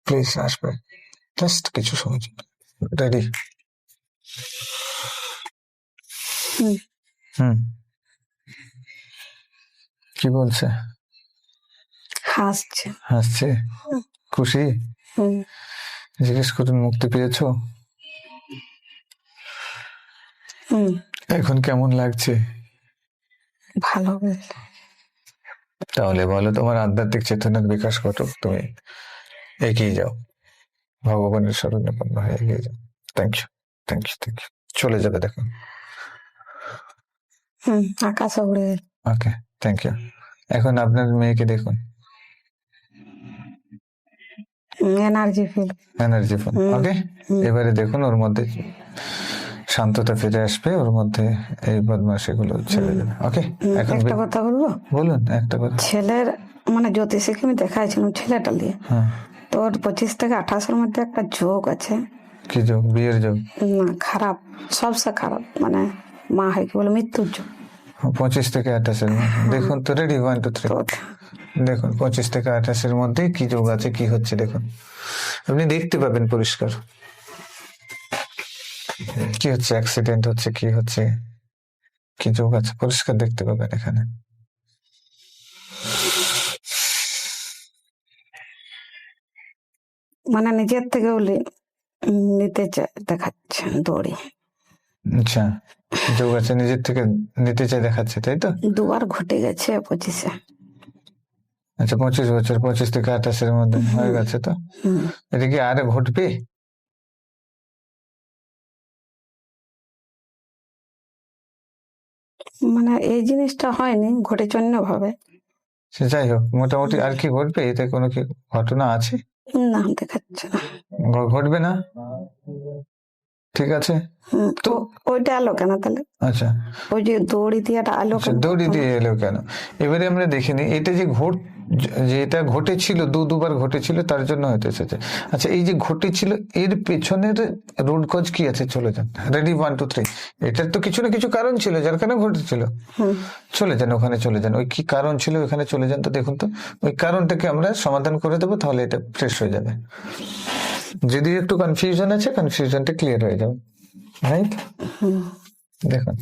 [SPEAKER 1] প্লিজ, আসবে জাস্ট কিছু সময়। রেডি? কি বলছে? হাসছে, খুশি? জিজ্ঞেস করুন, মুক্তি পেয়েছো? এখন কেমন লাগছে?
[SPEAKER 3] ভালো।
[SPEAKER 1] তাহলে বলো, তোমার আধ্যাত্মিক চেতনার বিকাশ ঘটুক, তুমি এগিয়ে যাও, ভগবানের শরণাপন্ন হয়ে এগিয়ে যাও। Thank you, thank you, thank you. চলে যাবে, দেখো।
[SPEAKER 3] আকাশে উড়ে।
[SPEAKER 1] Okay, thank you. এখন আপনার মেয়েকে দেখুন,
[SPEAKER 3] এনার্জি ফিল।
[SPEAKER 1] ওকে, এবারে দেখুন ওর মধ্যে শান্ততা ফিরে আসবে, ওর মধ্যে এই বদমাশি গুলো ছেড়ে দেবে। ওকে, এখন
[SPEAKER 3] একটা কথা বলবো?
[SPEAKER 1] বলুন একটা কথা।
[SPEAKER 3] ছেলের মানে জ্যোতিষীকে আমি দেখাইছিলাম ছেলেটা নিয়ে, তোর 25 থেকে 28-এর মধ্যে একটা যোগ আছে।
[SPEAKER 1] কি যোগ? বিয়ের যোগ?
[SPEAKER 3] না, খারাপ, সবচেয়ে খারাপ, মানে মা হয় কি বলে মৃত্যুর যোগ।
[SPEAKER 1] 25 থেকে 28-এর মধ্যে দেখুন তো, রেডি 1 2 3 দেখুন 25 থেকে 28-এর মধ্যে কি যোগ আছে, কি হচ্ছে দেখুন, আপনি দেখতে পাবেন পরিষ্কার। কি হচ্ছে, অ্যাক্সিডেন্ট হচ্ছে, কি হচ্ছে, কি যোগ আছে, পরিষ্কার দেখতে পাবেন এখানে।
[SPEAKER 3] মানে নিজের থেকে নিতে দেখাচ্ছে দড়ি।
[SPEAKER 1] আচ্ছা, যোগ আছে, নিজের থেকে নিতে চাই দেখাচ্ছে, তাই তো?
[SPEAKER 3] দুবার ঘটে গেছে 25-এ।
[SPEAKER 1] আচ্ছা, 25 বছর, 25 থেকে 28-এর মধ্যে হয়ে গেছে তো?
[SPEAKER 3] হুম।
[SPEAKER 1] এটা কি আরে ঘটবে?
[SPEAKER 3] মানে এই জিনিসটা হয়নি, ঘটেছে অন্য ভাবে।
[SPEAKER 1] সে যাই হোক, মোটামুটি আর কি ঘটবে? এতে কোনো কি ঘটনা আছে?
[SPEAKER 3] না, দেখাচ্ছে না।
[SPEAKER 1] ঘটবে না, ঠিক আছে।
[SPEAKER 3] তো ওইটা আলো কেন তাহলে?
[SPEAKER 1] আচ্ছা,
[SPEAKER 3] ওই যে দড়ি দিয়ে আলো
[SPEAKER 1] আচ্ছা,
[SPEAKER 3] কেন?
[SPEAKER 1] দড়ি দিয়ে এলো কেন? এবারে আমরা দেখিনি এটা যে এটা ঘটেছিল, দুবার ঘটেছিল, তার জন্য হয়তো এসেছে। আচ্ছা, এই যে ঘটেছিল এর পেছনের রুট কজ কি আছে? চলে যান, রেডি, 1 2 3। এটার তো কিছু না কিছু কারণ ছিল যার কারণে ঘটেছিল। চলে যান, ওখানে চলে যান, ওই কি কারণ ছিল ওখানে চলে যান, তো দেখুন তো ওই কারণটাকে আমরা সমাধান করে দেবো, তাহলে এটা ফ্রেশ হয়ে যাবে। যদি একটু কনফিউশন আছে, কনফিউশনটা ক্লিয়ার হয়ে যাবে, রাইট? দেখুন,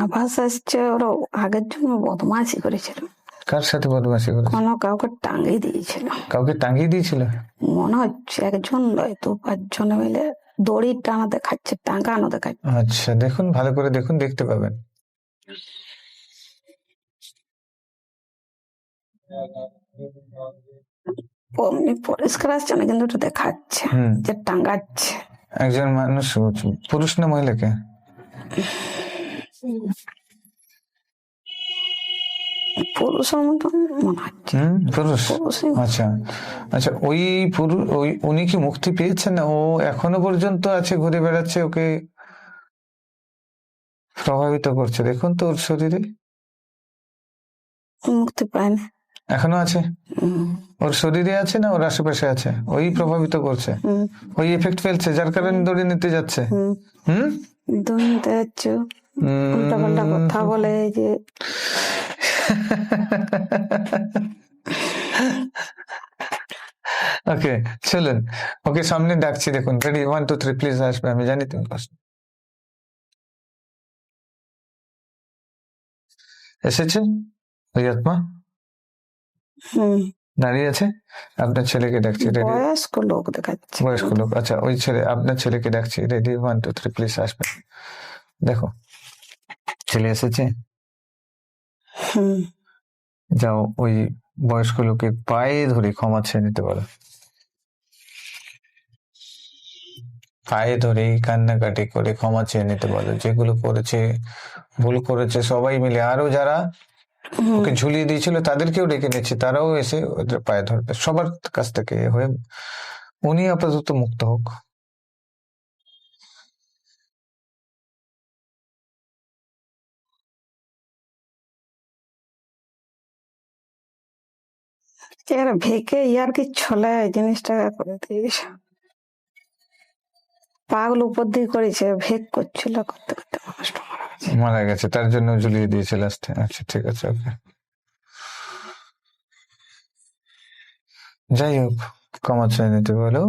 [SPEAKER 3] আভাস আসছে ওরা আগের জন্য বদমাশি করেছিল।
[SPEAKER 1] কার সাথে বদমাশি করে?
[SPEAKER 3] কাউকে টাঙ্গিয়ে দিয়েছিল।
[SPEAKER 1] কাউকে টাঙিয়ে দিয়েছিল?
[SPEAKER 3] মনে হচ্ছে একজন নয়, 2-5 জন মিলে দড়ি টানা দেখাচ্ছে, টাঙ্গানো দেখাচ্ছে।
[SPEAKER 1] আচ্ছা, দেখুন, ভালো করে দেখুন, দেখতে পাবেন।
[SPEAKER 3] অমনি পরিষ্কার আসছে না, কিন্তু ওটা দেখাচ্ছে যে টাঙ্গাচ্ছে।
[SPEAKER 1] একজন মানুষ, পুরুষ না মহিলাকে?
[SPEAKER 3] পুরুষের মতন মনে হচ্ছে।
[SPEAKER 1] পুরুষ।
[SPEAKER 3] পুরুষই।
[SPEAKER 1] আচ্ছা আচ্ছা, ওই পুরুষ, উনি কি মুক্তি পেয়েছেন না ও এখনো পর্যন্ত আছে, ঘুরে বেড়াচ্ছে, ওকে প্রভাবিত করছে? দেখুন তো ওর শরীরে
[SPEAKER 3] মুক্তি পায়নি,
[SPEAKER 1] এখনো আছে। ওর শরীরে আছে না ওর আশেপাশে আছে? ওই প্রভাবিত করছে, ওই এফেক্ট ফেলছে, যার কারণে দড়ি নিতে যাচ্ছে।
[SPEAKER 3] দড়ি নিতে যাচ্ছে, উল্টা পাল্টা কথা বলে, এই যে
[SPEAKER 1] ওকে, চলুন, ওকে সামনে ডাকছি, দেখুন, রেডি, 1 2 3, প্লিজ আসবে, আমি জানি তুমি কষ্ট। এসেছেন ওই আত্মা, দাঁড়িয়ে আছে, আপনার ছেলেকে ডাকছি, রেডি?
[SPEAKER 3] বয়স্ক লোক দেখাচ্ছে।
[SPEAKER 1] বয়স্ক লোক, আচ্ছা, ওই ছেলে, আপনার ছেলেকে ডাকছি, রেডি, 1 2 3, প্লিজ আসবে। দেখো, ছেলে এসেছে। যাও, ওই বয়স্ক লোকে পায়ে ধরে ক্ষমা চেয়ে নিতে বলো, পায়ে ধরে কান্নাকাটি করে ক্ষমা চেয়ে নিতে বলো, যেগুলো করেছে, ভুল করেছে সবাই মিলে, আরো যারা ওকে ঝুলিয়ে দিয়েছিল তাদেরকেও ডেকে নিচ্ছে, তারাও এসে ওদের পায়ে ধরবে, সবার কাছ থেকে হয়ে উনি আপাতত মুক্ত হোক।
[SPEAKER 3] এর ভেকে ইয়ার কি ছলে জিনিসটা করে দিয়েছে, পাগল উপর দিয়ে করেছে, ভেক করছিল, করতে করতে মানুষটা মারা গেছে।
[SPEAKER 1] মারা গেছে, তার জন্য ঝুলিয়ে দিয়েছে লাস্টে। আচ্ছা, ঠিক আছে, ওকে। যাই হোক, ক্ষমা চেয়ে নিতে বলো,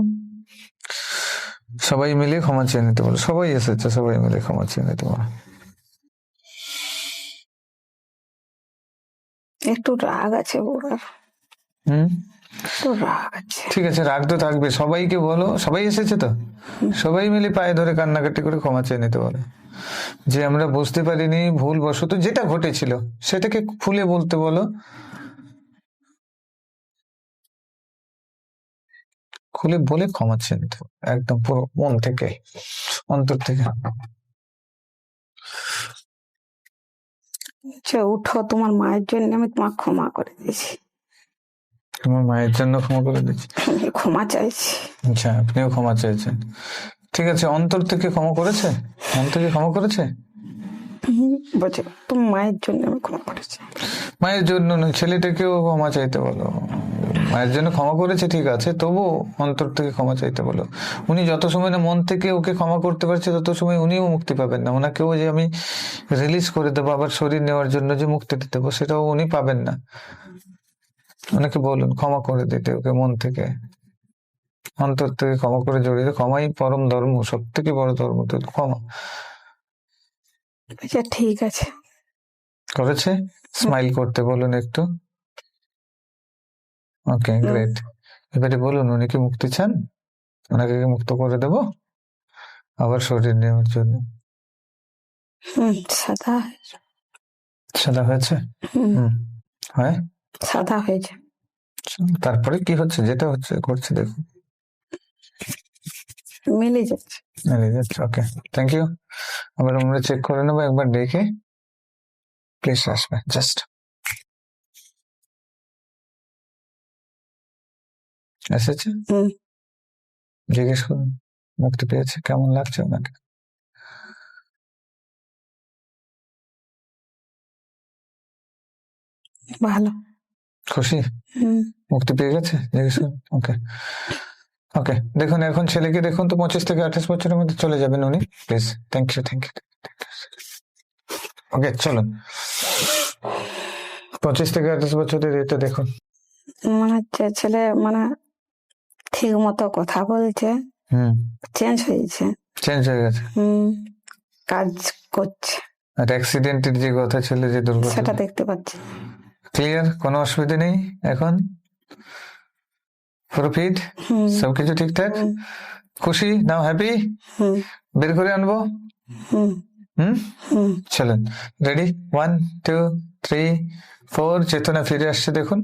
[SPEAKER 1] সবাই মিলে ক্ষমা চেয়ে নিতে বলো, সবাই এসেছে, সবাই মিলে ক্ষমা চেয়ে নিতে বলো।
[SPEAKER 3] একটু রাগ আছে ওরা, একটু রাগ আছে।
[SPEAKER 1] ঠিক আছে, রাগ তো থাকবে, সবাইকে বলো, সবাই এসেছে তো, সবাই মিলে পায়ে ধরে কান্নাকাটি করে ক্ষমা চেয়ে নিতে বলো, যে আমরা বুঝতে পারিনি, ভুল বশত যেটা ঘটেছিল সেটাকে খুলে বলতে বলো, খুলে বলে ক্ষমা চেয়ে নিতে বলো, একদম পুরো মন থেকে, অন্তর থেকে।
[SPEAKER 3] আচ্ছা, উঠো, তোমার মায়ের জন্য আমি তোমাকে ক্ষমা করে দিয়েছি।
[SPEAKER 1] তোমার মায়ের জন্য ক্ষমা করে দিচ্ছি,
[SPEAKER 3] আমি ক্ষমা চাইছি।
[SPEAKER 1] আচ্ছা, আপনিও ক্ষমা চাইছেন, ঠিক আছে, অন্তর থেকে ক্ষমা করেছে, মন থেকে ক্ষমা করেছে।
[SPEAKER 3] বলছে তোমার মায়ের জন্য আমি ক্ষমা করেছি।
[SPEAKER 1] মায়ের জন্য নয়, ছেলেটাকেও ক্ষমা চাইতে বলো, মায়ের জন্য ক্ষমা করেছে ঠিক আছে, তবু অন্তর থেকে ক্ষমা চাইতে বলো। উনি যত সময় না মন থেকে ওকে ক্ষমা করতে পারছে, তত সময় উনিও মুক্তি পাবেন না। ওনাকেও যে আমি রিলিজ করে দেবো, আবার শরীর নেওয়ার জন্য যে মুক্তি দিতে দেবো, সেটাও উনি পাবেন না। ওনাকে বলুন ক্ষমা করে দিতে ওকে মন থেকে। অন্তর থেকে ক্ষমা করে জড়িয়ে দাও। ক্ষমাই পরম ধর্ম, সব থেকে বড় ধর্ম তো ক্ষমা।
[SPEAKER 3] আচ্ছা ঠিক আছে।
[SPEAKER 1] করেছে? স্মাইল করতে বলুন একটু। ওকে, গ্রেট। এবারে বলুন উনি কি মুক্তি চান? ওনাকে কি মুক্ত করে দেবো আবার শরীর নেওয়ার জন্য?
[SPEAKER 3] সাদা
[SPEAKER 1] সাদা হয়েছে? হয়
[SPEAKER 3] সাদা হয়েছে।
[SPEAKER 1] তারপরে কি হচ্ছে? যেটা হচ্ছে করছে দেখুন,
[SPEAKER 3] মিলে যাচ্ছে।
[SPEAKER 1] ওকে, থ্যাংক ইউ। আবার আমরা চেক করে নেবো একবার দেখে। প্লিজ আসবে জাস্ট। এসেছে? জিজ্ঞেস করুন মুক্তি পেয়েছে, কেমন লাগছে ওনাকে?
[SPEAKER 3] ভালো।
[SPEAKER 1] খুশি? মুক্তি পেয়ে গেছে? জিজ্ঞেস করুন। ওকে ওকে, দেখুন এখন ছেলেকে দেখুন তো, 25 থেকে 28 বছরের মধ্যে চলে যাবেন উনি। Please, thank you thank you. Okay চলুন, 25 থেকে 28 বছরের এটা দেখুন।
[SPEAKER 3] মনে হচ্ছে ছেলে মানে ঠিক মতো কথা বলছে, চেঞ্জ হয়েছে,
[SPEAKER 1] চেঞ্জ হয়ে গেছে,
[SPEAKER 3] কাজ করছে।
[SPEAKER 1] আর অ্যাক্সিডেন্টের যে কথা ছিল, যে দুর্ঘটনা,
[SPEAKER 3] সেটা দেখতে পাচ্ছি।
[SPEAKER 1] ক্লিয়ার, কোনো অসুবিধা নেই এখন? পুরো ফিট, সবকিছু ঠিকঠাক? খুশি নাও? হ্যাপি? বের করে আনবো? চলেন, রেডি? 1 2 3 4। চেতনা ফিরে আসছে দেখুন।